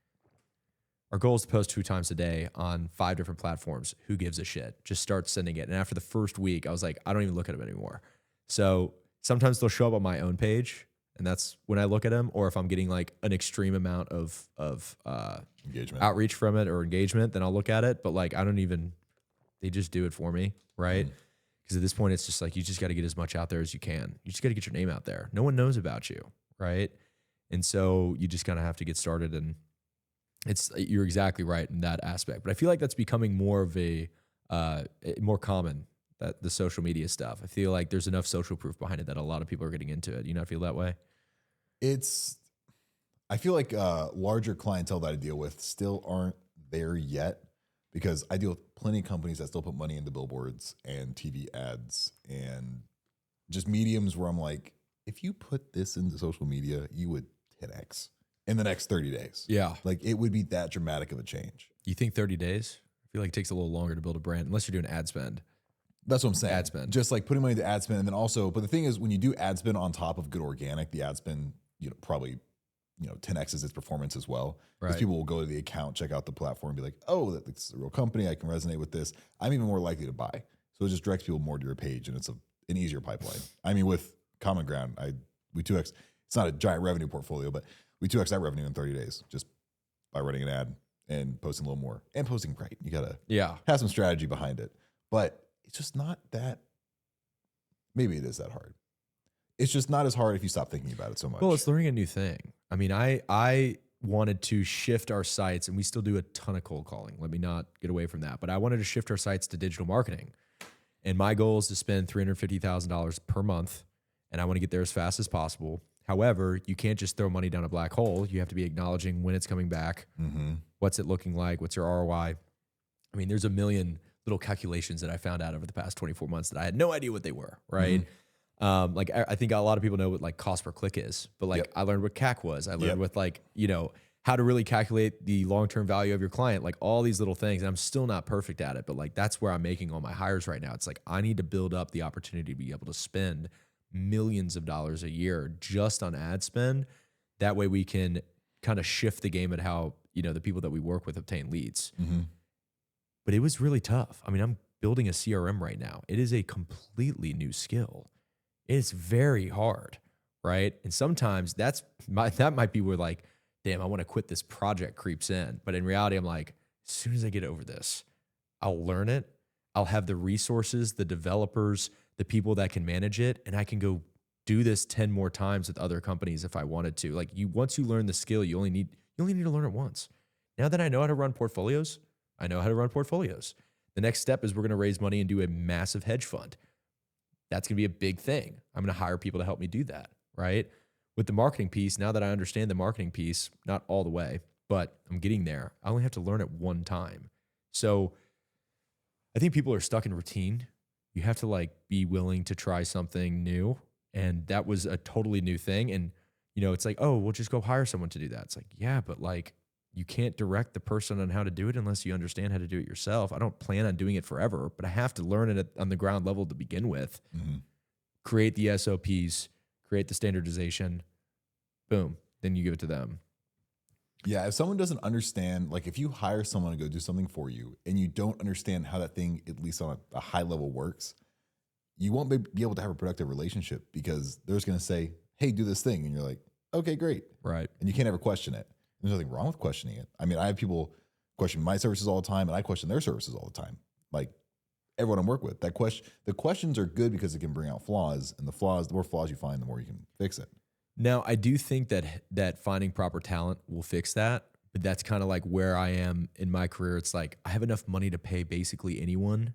our goal is to post 2 times a day on 5 different platforms. Who gives a shit? Just start sending it. And after the first week, I was like, I don't even look at them anymore. So sometimes they'll show up on my own page, and that's when I look at them. Or if I'm getting like an extreme amount of engagement, outreach from it or engagement, then I'll look at it. But like, they just do it for me, right? Because at this point, it's just like, you just got to get as much out there as you can. You just got to get your name out there. No one knows about you, right? And so you just kind of have to get started. And you're exactly right in that aspect. But I feel like that's becoming more of more common, that the social media stuff. I feel like there's enough social proof behind it that a lot of people are getting into it. You not feel that way? I feel like larger clientele that I deal with still aren't there yet, because I deal with plenty of companies that still put money into billboards and TV ads and just mediums where I'm like, if you put this into social media, you would 10x in the next 30 days. Yeah. Like, it would be that dramatic of a change. You think 30 days? I feel like it takes a little longer to build a brand, unless you're doing ad spend. That's what I'm saying. Ad spend. Just like putting money into ad spend. And then also, but the thing is, when you do ad spend on top of good organic, the ad spend, probably 10x's its performance as well. Because Right. people will go to the account, check out the platform, and be like, oh, that's a real company. I can resonate with this. I'm even more likely to buy. So it just directs people more to your page, and it's an easier pipeline. I mean, with Common Ground, we 2x. It's not a giant revenue portfolio, but we 2x that revenue in 30 days just by running an ad and posting a little more and posting right. You gotta have some strategy behind it, but it's just not that. Maybe it is that hard. It's just not as hard if you stop thinking about it so much. Well, it's learning a new thing. I mean, I wanted to shift our sites, and we still do a ton of cold calling. Let me not get away from that. But I wanted to shift our sites to digital marketing. And my goal is to spend $350,000 per month, and I want to get there as fast as possible. However, you can't just throw money down a black hole. You have to be acknowledging when it's coming back. Mm-hmm. What's it looking like? What's your ROI? I mean, there's a million little calculations that I found out over the past 24 months that I had no idea what they were, right? Mm-hmm. Like, I think a lot of people know what like cost per click is, but like I learned what CAC was. I learned what like, how to really calculate the long-term value of your client, like all these little things. And I'm still not perfect at it, but like, that's where I'm making all my hires right now. It's like, I need to build up the opportunity to be able to spend millions of dollars a year just on ad spend. That way we can kind of shift the game at how, the people that we work with obtain leads. Mm-hmm. But it was really tough. I mean, I'm building a CRM right now. It is a completely new skill. It's very hard, right? And sometimes that might be where like, damn, I want to quit this project creeps in. But in reality, I'm like, as soon as I get over this, I'll learn it. I'll have the resources, the developers, the people that can manage it, and I can go do this 10 more times with other companies if I wanted to. Like once you learn the skill, you only need to learn it once. Now that I know how to run portfolios, I know how to run portfolios. The next step is we're going to raise money and do a massive hedge fund. That's going to be a big thing. I'm going to hire people to help me do that, right? With the marketing piece, now that I understand the marketing piece, not all the way, but I'm getting there. I only have to learn it one time. So I think people are stuck in routine. You have to like be willing to try something new. And that was a totally new thing. And, it's like, oh, we'll just go hire someone to do that. It's like, yeah, but like, you can't direct the person on how to do it unless you understand how to do it yourself. I don't plan on doing it forever, but I have to learn it on the ground level to begin with. Mm-hmm. Create the SOPs, create the standardization, boom, then you give it to them. Yeah, if someone doesn't understand, like if you hire someone to go do something for you and you don't understand how that thing, at least on a high level, works, you won't be able to have a productive relationship, because they're just going to say, hey, do this thing. And you're like, okay, great. Right. And you can't ever question it. There's nothing wrong with questioning it. I mean, I have people question my services all the time, and I question their services all the time. Like everyone I work with, the questions are good because it can bring out flaws, and the more flaws you find, the more you can fix it. Now, I do think that finding proper talent will fix that, but that's kind of like where I am in my career. It's like I have enough money to pay basically anyone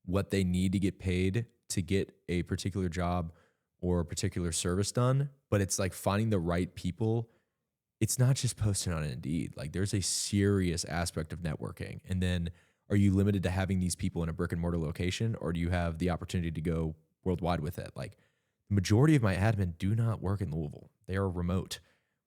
what they need to get paid to get a particular job or a particular service done, but it's like finding the right people. It's not just posting on Indeed. Like there's a serious aspect of networking. And then are you limited to having these people in a brick and mortar location, or do you have the opportunity to go worldwide with it? Like the majority of my admin do not work in Louisville. They are remote,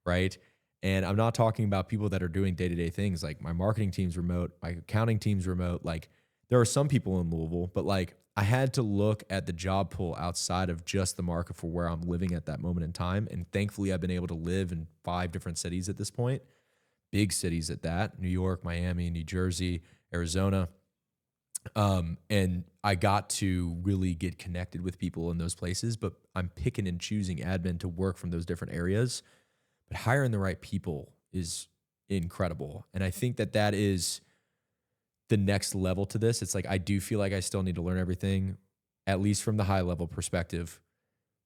right? And I'm not talking about people that are doing day-to-day things. Like my marketing team's remote, my accounting team's remote. Like there are some people in Louisville, but like I had to look at the job pool outside of just the market for where I'm living at that moment in time. And thankfully, I've been able to live in 5 different cities at this point, big cities at that: New York, Miami, New Jersey, Arizona. And I got to really get connected with people in those places, but I'm picking and choosing admin to work from those different areas. But hiring the right people is incredible. And I think that is the next level to this. It's like I do feel like I still need to learn everything at least from the high level perspective.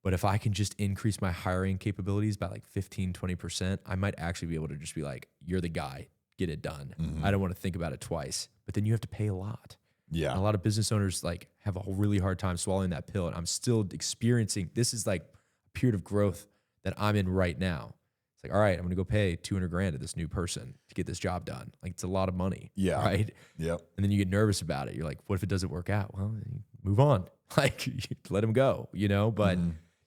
But if I can just increase my hiring capabilities by like 15, 20%, I might actually be able to just be like, you're the guy, get it done. I don't want to think about it twice. But then you have to pay a lot. Yeah. And a lot of business owners like have a really hard time swallowing that pill. And I'm still experiencing, this is like a period of growth that I'm in right now. It's like, all right, I'm going to go pay 200 grand to this new person to get this job done. Like it's a lot of money. Yeah. Right. Yep. And then you get nervous about it. You're like, what if it doesn't work out? Well, move on. Like let him go, you know, but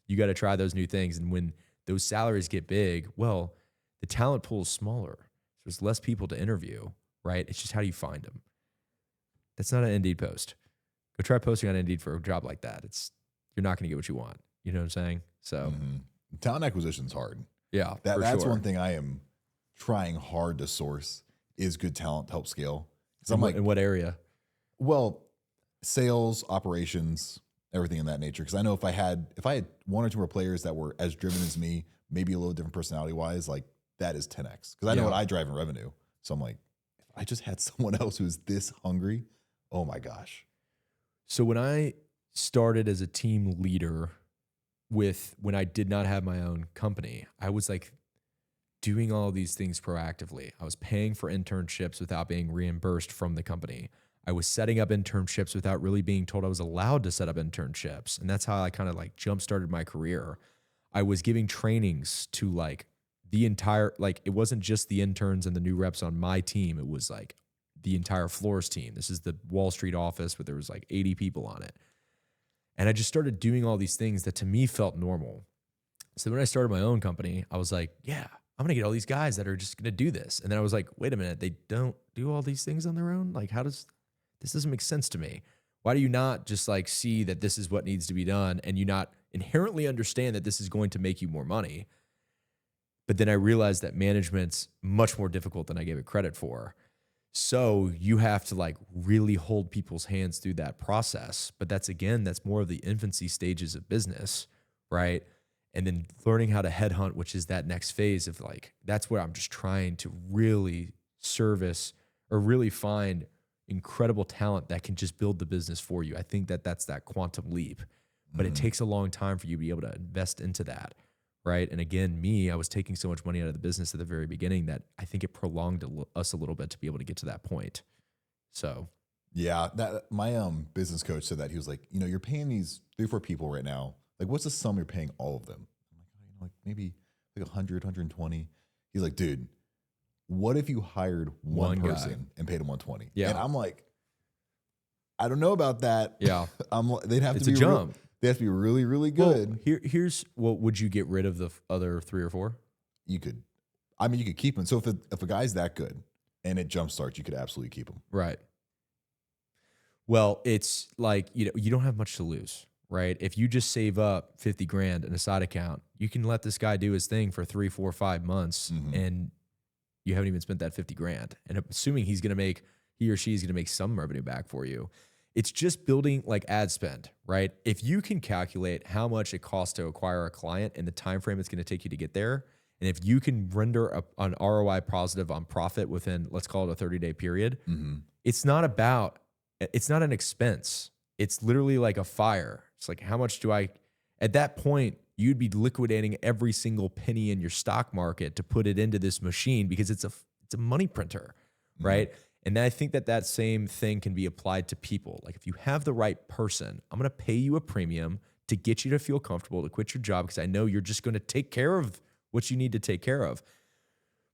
you got to try those new things. And when those salaries get big, well, the talent pool is smaller. So there's less people to interview, right? It's just how do you find them? That's not an Indeed post. Go try posting on Indeed for a job like that. You're not going to get what you want. You know what I'm saying? So talent acquisition is hard. Yeah, that's one thing I am trying hard to source is good talent to help scale. Because I'm like, in what area? Well, sales, operations, everything in that nature. Because I know if I had one or two more players that were as driven as me, maybe a little different personality wise, like that is 10x. Because I know what I drive in revenue. So I'm like, if I just had someone else who's this hungry, oh my gosh. So when I started as a team leader when I did not have my own company, I was like doing all these things proactively. I was paying for internships without being reimbursed from the company. I was setting up internships without really being told I was allowed to set up internships. And that's how I kind of like jump-started my career. I was giving trainings to like the entire, like it wasn't just the interns and the new reps on my team. It was like the entire floors team. This is the Wall Street office where there was like 80 people on it. And I just started doing all these things that to me felt normal. So when I started my own company, I was like, yeah, I'm going to get all these guys that are just going to do this. And then I was like, wait a minute, they don't do all these things on their own? Like, this doesn't make sense to me. Why do you not just like see that this is what needs to be done and you not inherently understand that this is going to make you more money? But then I realized that management's much more difficult than I gave it credit for. So you have to like really hold people's hands through that process. But that's more of the infancy stages of business, right? And then learning how to headhunt, which is that next phase of like, that's where I'm just trying to really service or really find incredible talent that can just build the business for you. I think that's that quantum leap, but it takes a long time for you to be able to invest into that. Right. And again, I was taking so much money out of the business at the very beginning that I think it prolonged us a little bit to be able to get to that point. So, yeah, my business coach said that he was like, you're paying these 3-4 people right now. Like, what's the sum you're paying all of them? I'm like, maybe like 100, 120. He's like, dude, what if you hired one person and paid him 120? Yeah. And I'm like, I don't know about that. Yeah. They'd have it's to be a jump. They have to be really, really good. Well, here's what would you get rid of the other 3 or 4? You could keep them. So if a guy's that good and it jumpstarts, you could absolutely keep him. Right. Well, it's like, you don't have much to lose, right? If you just save up 50 grand in a side account, you can let this guy do his thing for 3, 4, 5 months and you haven't even spent that 50 grand. And assuming he or she is going to make some revenue back for you. It's just building like ad spend, right? If you can calculate how much it costs to acquire a client and the time frame it's going to take you to get there, and if you can render an ROI positive on profit within, let's call it a 30-day period, it's not an expense. It's literally like a fire. It's like, how much at that point, you'd be liquidating every single penny in your stock market to put it into this machine because it's a money printer, right? And I think that same thing can be applied to people. Like if you have the right person, I'm going to pay you a premium to get you to feel comfortable to quit your job because I know you're just going to take care of what you need to take care of.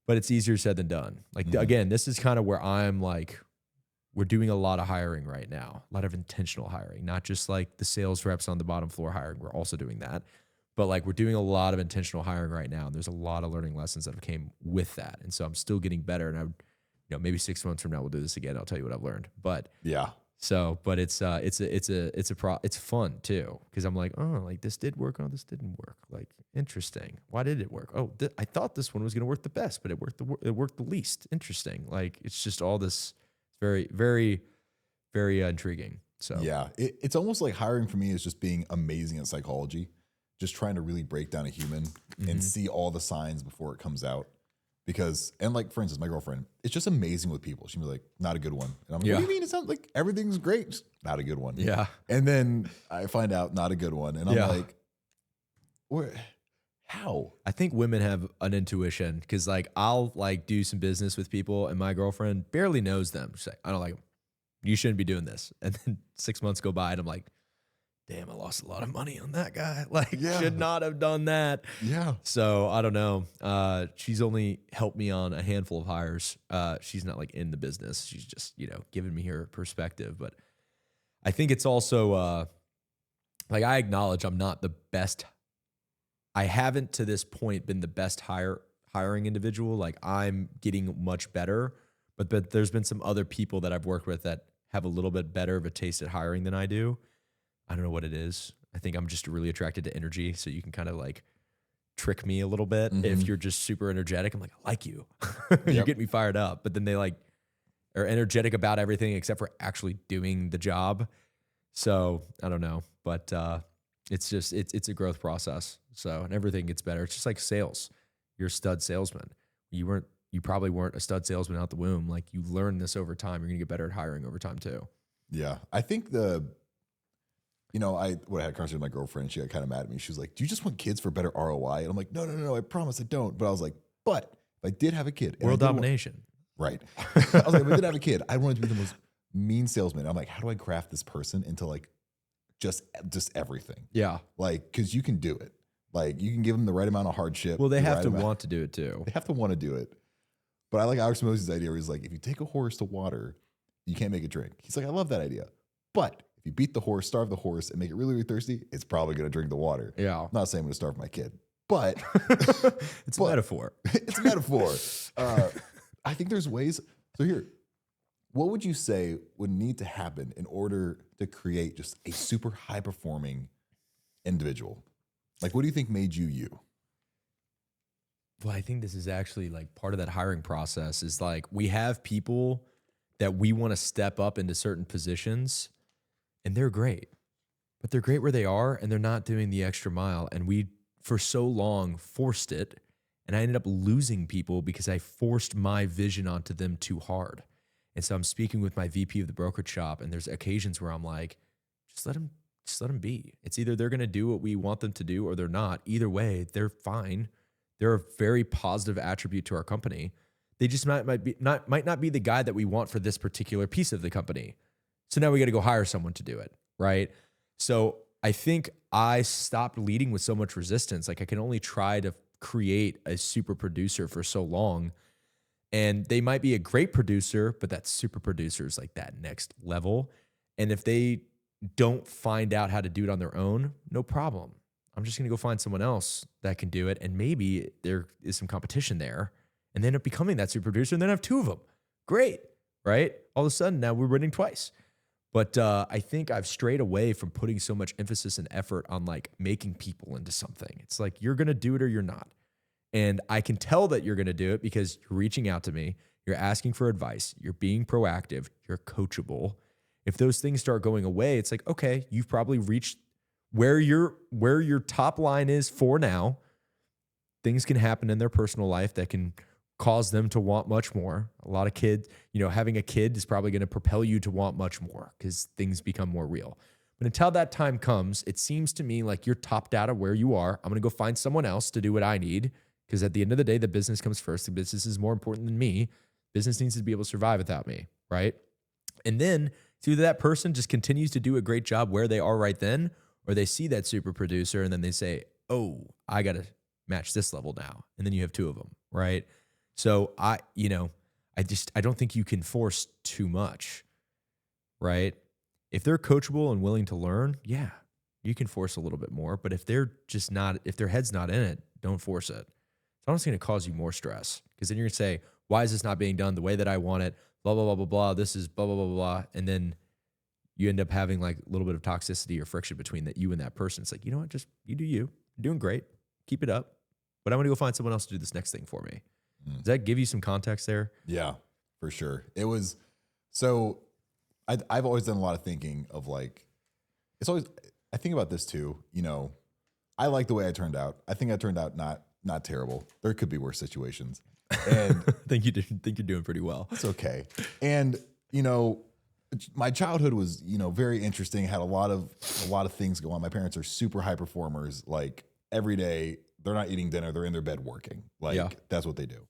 But it's easier said than done. Like again, this is kind of where I'm like, we're doing a lot of hiring right now, a lot of intentional hiring, not just like the sales reps on the bottom floor hiring. We're also doing that. But like we're doing a lot of intentional hiring right now. And there's a lot of learning lessons that have came with that. And so I'm still getting better. And maybe 6 months from now we'll do this again. I'll tell you what I've learned. But yeah. So, but it's fun too. Cause I'm like, oh, like this did work. Oh, this didn't work. Like interesting. Why did it work? Oh, I thought this one was going to work the best, but it worked the least. Interesting. Like it's just all this very, very, very intriguing. So yeah, it's almost like hiring for me is just being amazing at psychology, just trying to really break down a human and see all the signs before it comes out. because, and like, for instance, my girlfriend, it's just amazing with people. She'd be like, not a good one. And I'm like, Yeah. what do you mean? It sounds like everything's great. Just not a good one. Yeah. And then I find out not a good one. And I'm Yeah. like, where, how? I think women have an intuition because like I'll like do some business with people and my girlfriend barely knows them. She's like, I don't like them. You shouldn't be doing this. And then 6 months go by and I'm like, damn, I lost a lot of money on that guy. Like, should not have done that. Yeah. So I don't know. She's only helped me on a handful of hires. She's not like in the business. She's just, you know, giving me her perspective. But I think it's also like I acknowledge I'm not the best. I haven't to this point been the best hiring individual. Like I'm getting much better, but there's been some other people that I've worked with that have a little bit better of a taste at hiring than I do. I don't know what it is. I think I'm just really attracted to energy. So you can kind of like trick me a little bit. If you're just super energetic, I'm like, I like you. You get me fired up. But then they like are energetic about everything except for actually doing the job. So I don't know. But it's just, it's a growth process. So, and everything gets better. It's just like sales. You're a stud salesman. You probably weren't a stud salesman out the womb. Like you learn this over time. You're going to get better at hiring over time too. Yeah. I think I had a conversation with my girlfriend. She got kind of mad at me. She was like, do you just want kids for better ROI? And I'm like, no, I promise I don't. But I was like, but if I did have a kid. World domination. Right. I was like, if I did have a kid, I wanted to be the most mean salesman. I'm like, how do I craft this person into like just everything? Yeah. Like, because you can do it. Like, you can give them the right amount of hardship. Well, they have to want to do it too. They have to want to do it. But I like Alex Mosey's idea where he's like, if you take a horse to water, you can't make it drink. He's like, I love that idea. But if you beat the horse, starve the horse, and make it really, really thirsty, it's probably going to drink the water. Yeah. I'm not saying I'm going to starve my kid, but it's a metaphor. It's a metaphor. I think there's ways. So here, what would you say would need to happen in order to create just a super high performing individual? Like, what do you think made you you? Well, I think this is actually like part of that hiring process is like we have people that we want to step up into certain positions and they're great, but they're great where they are and they're not doing the extra mile. And we, for so long, forced it. And I ended up losing people because I forced my vision onto them too hard. And so I'm speaking with my VP of the brokerage shop and there's occasions where I'm like, just let them be. It's either they're going to do what we want them to do or they're not. Either way, they're fine. They're a very positive attribute to our company. They just might not be the guy that we want for this particular piece of the company. So now we got to go hire someone to do it, right? So I think I stopped leading with so much resistance. Like I can only try to create a super producer for so long. And they might be a great producer, but that super producer is like that next level. And if they don't find out how to do it on their own, no problem. I'm just going to go find someone else that can do it. And maybe there is some competition there and they end up becoming that super producer and then have two of them. Great, right? All of a sudden now we're winning twice. But I think I've strayed away from putting so much emphasis and effort on like making people into something. It's like, you're going to do it or you're not. And I can tell that you're going to do it because you're reaching out to me. You're asking for advice. You're being proactive. You're coachable. If those things start going away, it's like, okay, you've probably reached where your top line is for now. Things can happen in their personal life that can cause them to want much more. A lot of kids, having a kid is probably going to propel you to want much more because things become more real. But until that time comes, it seems to me like you're topped out of where you are. I'm going to go find someone else to do what I need because at the end of the day, the business comes first. The business is more important than me. Business needs to be able to survive without me, right? And then it's either that person just continues to do a great job where they are right then, or they see that super producer and then they say, oh, I got to match this level now. And then you have two of them, right? So I don't think you can force too much, right? If they're coachable and willing to learn, yeah, you can force a little bit more. But if they're just not, if their head's not in it, don't force it. It's honestly going to cause you more stress because then you're going to say, why is this not being done the way that I want it? Blah, blah, blah, blah, blah. This is blah, blah, blah, blah. And then you end up having like a little bit of toxicity or friction between that you and that person. It's like, you know what? Just you do you. You're doing great. Keep it up. But I'm going to go find someone else to do this next thing for me. Does that give you some context there? Yeah, for sure. It was, so I've always done a lot of thinking of like, it's always, I think about this too, I like the way I turned out. I think I turned out not terrible. There could be worse situations. And I think you're doing pretty well. It's okay. And, my childhood was, very interesting. Had a lot of things go on. My parents are super high performers. Like every day they're not eating dinner. They're in their bed working. Like that's what they do.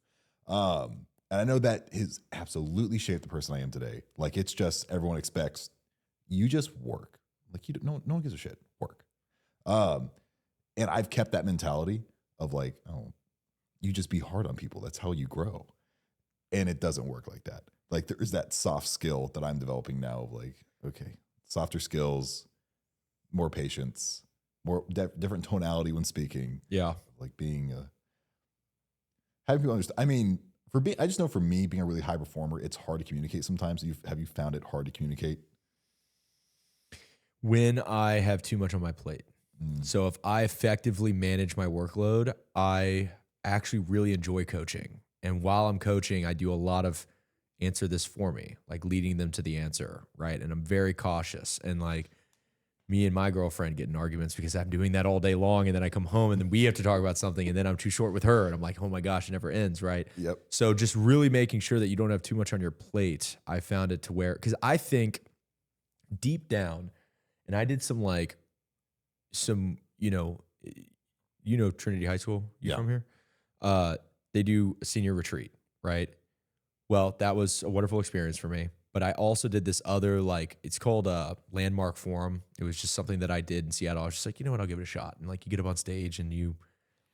And I know that has absolutely shaped the person I am today. Like it's just, everyone expects you just work. Like no one gives a shit. Work. And I've kept that mentality of like, oh, you just be hard on people. That's how you grow. And it doesn't work like that. Like there is that soft skill that I'm developing now of like, okay, softer skills, more patience, more different tonality when speaking. Yeah. Like being having people understand. I mean, I just know for me being a really high performer, it's hard to communicate sometimes. Have you found it hard to communicate? When I have too much on my plate. So if I effectively manage my workload, I actually really enjoy coaching. And while I'm coaching, I do a lot of answer this for me, like leading them to the answer, right? And I'm very cautious. And like me and my girlfriend get in arguments because I'm doing that all day long. And then I come home and then we have to talk about something and then I'm too short with her. And I'm like, oh my gosh, it never ends, right? Yep. So just really making sure that you don't have too much on your plate. I found it to where, because I think deep down, and I did some Trinity High School, you from here? They do a senior retreat, right? Well, that was a wonderful experience for me. But I also did this other, it's called a Landmark Forum. It was just something that I did in Seattle. I was just like, you know what, I'll give it a shot. And like you get up on stage and you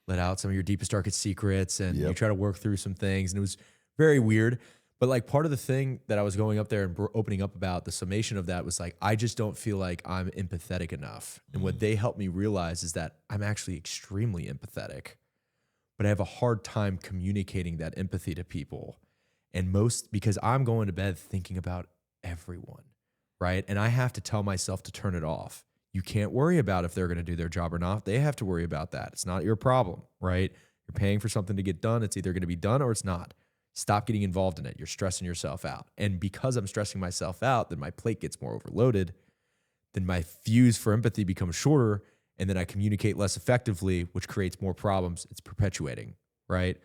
let out some of your deepest, darkest secrets and you try to work through some things. And it was very weird. But like part of the thing that I was going up there and opening up about, the summation of that was like, I just don't feel like I'm empathetic enough. And what they helped me realize is that I'm actually extremely empathetic, but I have a hard time communicating that empathy to people. And because I'm going to bed thinking about everyone, right? And I have to tell myself to turn it off. You can't worry about if they're going to do their job or not. They have to worry about that. It's not your problem, right? You're paying for something to get done. It's either going to be done or it's not. Stop getting involved in it. You're stressing yourself out. And because I'm stressing myself out, then my plate gets more overloaded. Then my fuse for empathy becomes shorter. And then I communicate less effectively, which creates more problems. It's perpetuating, right?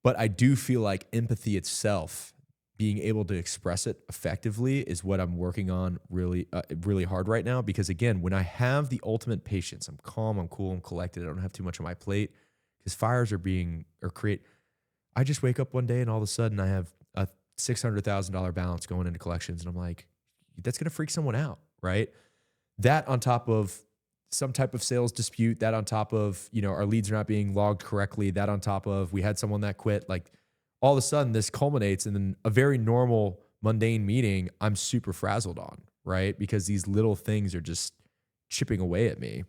But I do feel like empathy itself, being able to express it effectively, is what I'm working on really, really hard right now. Because again, when I have the ultimate patience, I'm calm, I'm cool, I'm collected, I don't have too much on my plate, because fires I just wake up one day and all of a sudden I have a $600,000 balance going into collections. And I'm like, that's going to freak someone out, right? That on top of some type of sales dispute, that on top of, our leads are not being logged correctly, that on top of we had someone that quit, like all of a sudden this culminates in then a very normal, mundane meeting I'm super frazzled on, right? Because these little things are just chipping away at me.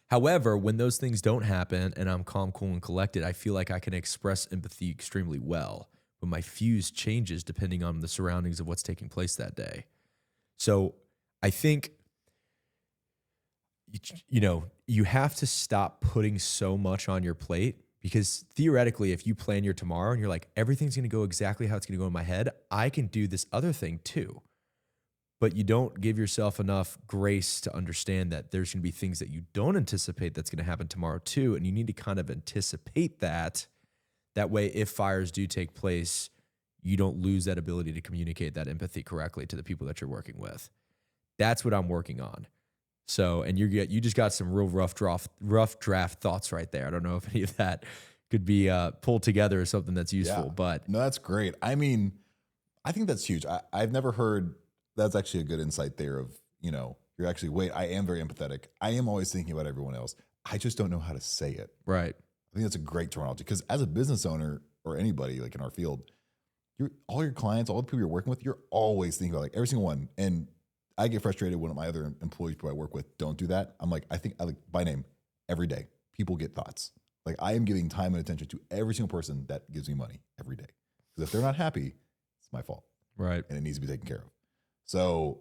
However, when those things don't happen and I'm calm, cool, and collected, I feel like I can express empathy extremely well. But my fuse changes depending on the surroundings of what's taking place that day. So I think, you have to stop putting so much on your plate, because theoretically, if you plan your tomorrow and you're like, everything's going to go exactly how it's going to go in my head, I can do this other thing too. But you don't give yourself enough grace to understand that there's going to be things that you don't anticipate that's going to happen tomorrow too. And you need to kind of anticipate that. That way, if fires do take place, you don't lose that ability to communicate that empathy correctly to the people that you're working with. That's what I'm working on. So, and you just got some real rough draft thoughts right there. I don't know if any of that could be pulled together as something that's useful, but no, that's great. I mean, I think that's huge. I've never heard. That's actually a good insight there of, you're actually, I am very empathetic. I am always thinking about everyone else. I just don't know how to say it. Right. I think that's a great terminology, because as a business owner or anybody like in our field, all your clients, all the people you're working with, you're always thinking about like every single one. And I get frustrated when my other employees who I work with don't do that. I'm like, I like by name every day. People get thoughts. Like I am giving time and attention to every single person that gives me money every day. Because if they're not happy, it's my fault. Right. And it needs to be taken care of. So,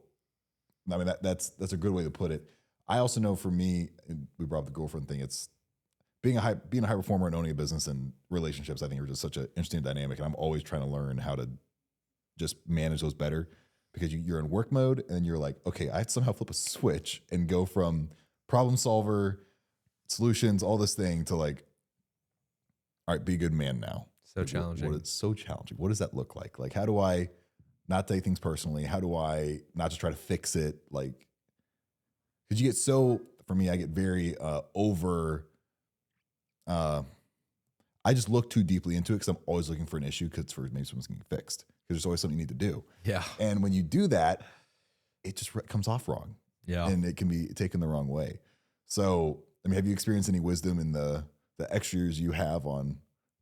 I mean, that's a good way to put it. I also know for me, and we brought up the girlfriend thing, it's being a high performer and owning a business and relationships, I think are just such an interesting dynamic. And I'm always trying to learn how to just manage those better, because you're in work mode and you're like, okay, I somehow flip a switch and go from problem solver, solutions, all this thing to like, all right, be a good man now. So challenging. It's so challenging. What does that look like? Like, how do I not take things personally? How do I not just try to fix it? Like, because you get so, for me, I get very I just look too deeply into it because I'm always looking for an issue because for maybe someone's getting fixed because there's always something you need to do. Yeah. And when you do that, it just comes off wrong. Yeah. And it can be taken the wrong way. So, I mean, have you experienced any wisdom in the extra years you have on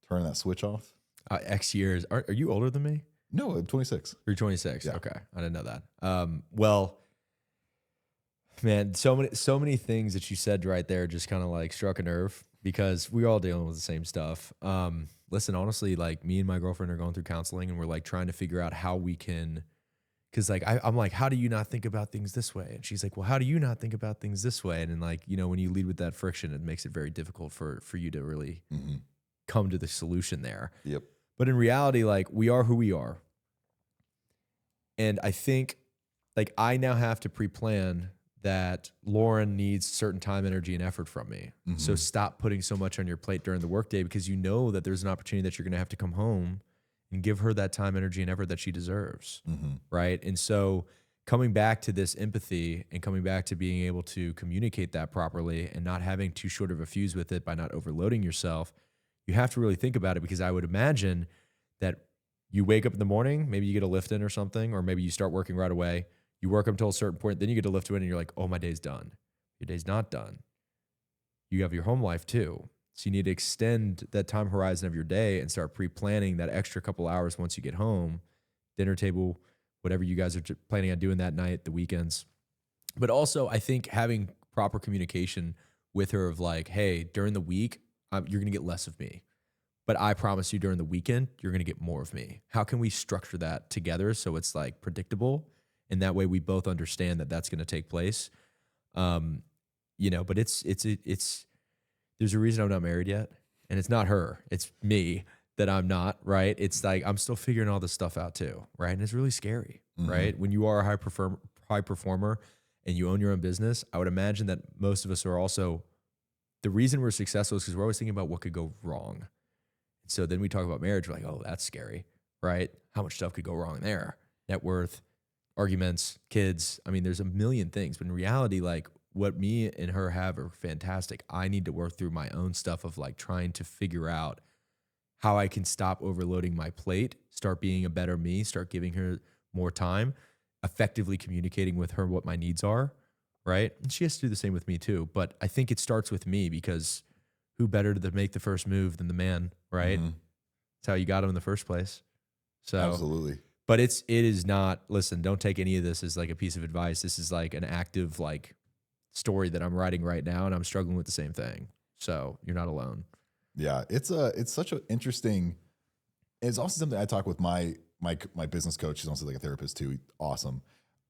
turning that switch off? X years. Are you older than me? No, I'm 26. You're 26. Yeah. Okay. I didn't know that. Well, man, so many things that you said right there just kind of like struck a nerve because we're all dealing with the same stuff. Listen, honestly, like me and my girlfriend are going through counseling and we're like trying to figure out how we can, cause like, I'm like, how do you not think about things this way? And she's like, well, how do you not think about things this way? And then like, you know, when you lead with that friction, it makes it very difficult for you to really come to the solution there. Yep. But in reality, like we are who we are. And I think like I now have to pre-plan that Lauren needs certain time, energy, and effort from me. So stop putting so much on your plate during the workday because you know that there's an opportunity that you're going to have to come home and give her that time, energy, and effort that she deserves. Right. And so coming back to this empathy and coming back to being able to communicate that properly and not having too short of a fuse with it by not overloading yourself, you have to really think about it because I would imagine that you wake up in the morning, maybe you get a lift in or something, or maybe you start working right away. You work up until a certain point, then you get a lift in and you're like, oh, my day's done. Your day's not done. You have your home life too. So you need to extend that time horizon of your day and start pre-planning that extra couple hours once you get home, dinner table, whatever you guys are planning on doing that night, the weekends. But also I think having proper communication with her of like, hey, during the week, you're going to get less of me. But I promise you during the weekend, you're going to get more of me. How can we structure that together so it's like predictable? And that way we both understand that that's going to take place. You know, but it's, there's a reason I'm not married yet. And it's not her, it's me that I'm not, right? It's like, I'm still figuring all this stuff out too. Right. And it's really scary, right? When you are a high performer and you own your own business, I would imagine that most of us are also, the reason we're successful is because we're always thinking about what could go wrong. So then we talk about marriage, we're like, oh, that's scary, right? How much stuff could go wrong there? Net worth, arguments, kids. I mean, there's a million things. But in reality, like what me and her have are fantastic. I need to work through my own stuff of like trying to figure out how I can stop overloading my plate, start being a better me, start giving her more time, effectively communicating with her what my needs are, right? And she has to do the same with me too. But I think it starts with me because who better to make the first move than the man, right? That's how you got him in the first place. So absolutely. But it is not, listen, don't take any of this as like a piece of advice. This is like an active like story that I'm writing right now and I'm struggling with the same thing. So you're not alone. Yeah. It's such an interesting, it's also something I talk with my business coach. He's also like a therapist too. Awesome.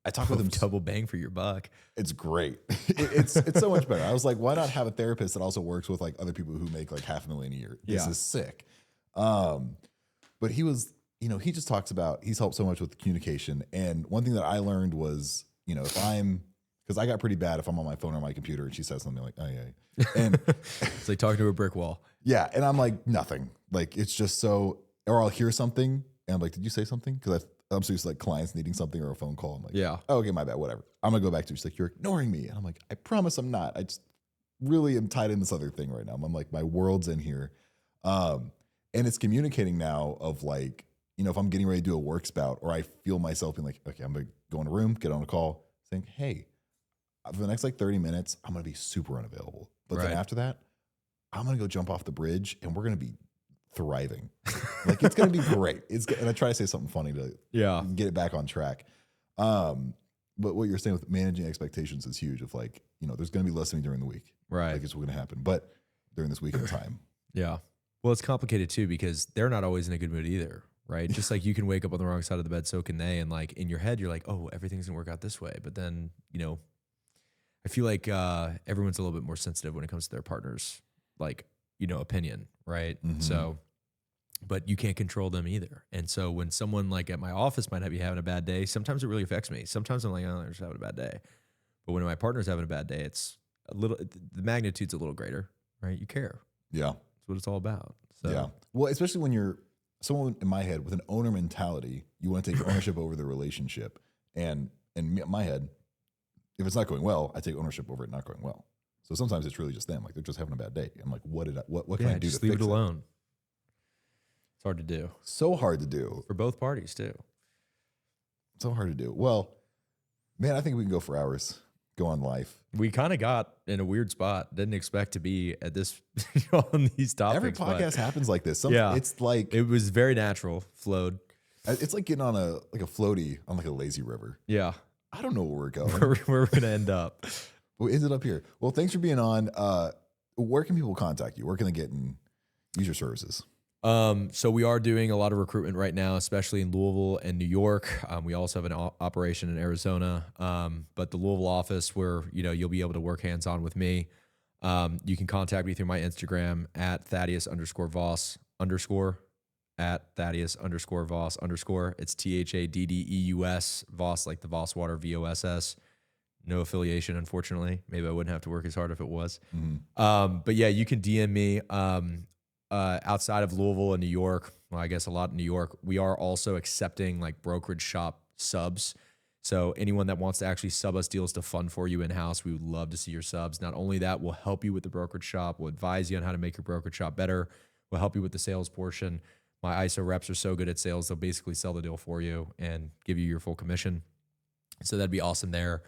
I talk with him. Double bang for your buck. It's great. It's so much better. I was like, why not have a therapist that also works with like other people who make like $500,000 a year? This is sick. But he was, you know, he just talks about, he's helped so much with communication. And one thing that I learned was, you know, because I got pretty bad if I'm on my phone or my computer and she says something like, oh yeah. And it's like talking to a brick wall. Yeah. And I'm like, nothing. Like, it's just so, or I'll hear something and I'm like, did you say something? Because I'm so used to like clients needing something or a phone call. I'm like, yeah. Oh, okay, my bad, whatever. I'm going to go back to it. She's like, you're ignoring me. And I'm like, I promise I'm not. I just really am tied in this other thing right now. I'm like, my world's in here. And it's communicating now of like, you know, if I'm getting ready to do a work spout or I feel myself being like, okay, I'm going to go in a room, get on a call, saying, hey, for the next like 30 minutes, I'm going to be super unavailable. But then after that, I'm going to go jump off the bridge and we're going to be thriving. Like it's going to be great. And I try to say something funny to get it back on track. But what you're saying with managing expectations is huge of like, you know, there's going to be less of me during the week. Right. Like it's going to happen. But during this weekend time. Yeah. Well, it's complicated too because they're not always in a good mood either. Right. Just like you can wake up on the wrong side of the bed, so can they. And like in your head, you're like, oh, everything's gonna work out this way. But then, you know, I feel like everyone's a little bit more sensitive when it comes to their partner's like, you know, opinion. Right. So, but you can't control them either. And so when someone like at my office might be having a bad day, sometimes it really affects me. Sometimes I'm like, oh, they're just having a bad day. But when my partner's having a bad day, it's a little, the magnitude's a little greater, right? You care. Yeah. That's what it's all about. So. Yeah. Well, especially when you're someone in my head with an owner mentality, you want to take ownership over the relationship. And in my head, if it's not going well, I take ownership over it not going well. So sometimes it's really just them. Like they're just having a bad day. I'm like, what can I do just to leave fix it alone? It's hard to do. So hard to do. For both parties too. So hard to do. Well, man, I think we can go for hours. Go on life. We kind of got in a weird spot. Didn't expect to be at this on these topics. Every podcast happens like this. It's like it was very natural, flowed. It's like getting on a floaty on like a lazy river. Yeah, I don't know where we're going. where we're gonna end up. We ended up here. Well, thanks for being on. Where can people contact you? Where can they get and use your services? So we are doing a lot of recruitment right now, especially in Louisville and New York. We also have an operation in Arizona. But the Louisville office where, you'll be able to work hands-on with me. You can contact me through my Instagram at Thaddeus_Voss_ at Thaddeus_Voss_. It's THADDEUS, Voss, like the Voss water, VOSS. No affiliation, unfortunately. Maybe I wouldn't have to work as hard if it was. Mm-hmm. But yeah, you can DM me. Outside of Louisville and New York, well, I guess a lot in New York, we are also accepting like brokerage shop subs. So anyone that wants to actually sub us deals to fund for you in-house, we would love to see your subs. Not only that, we'll help you with the brokerage shop. We'll advise you on how to make your brokerage shop better. We'll help you with the sales portion. My ISO reps are so good at sales, they'll basically sell the deal for you and give you your full commission. So that'd be awesome there.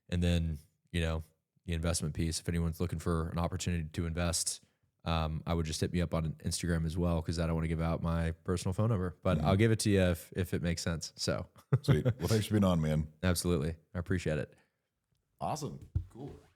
And then, the investment piece, if anyone's looking for an opportunity to invest, I would just hit me up on Instagram as well, because I don't want to give out my personal phone number, but I'll give it to you if it makes sense. So sweet. Well, thanks for being on, man. Absolutely. I appreciate it. Awesome. Cool.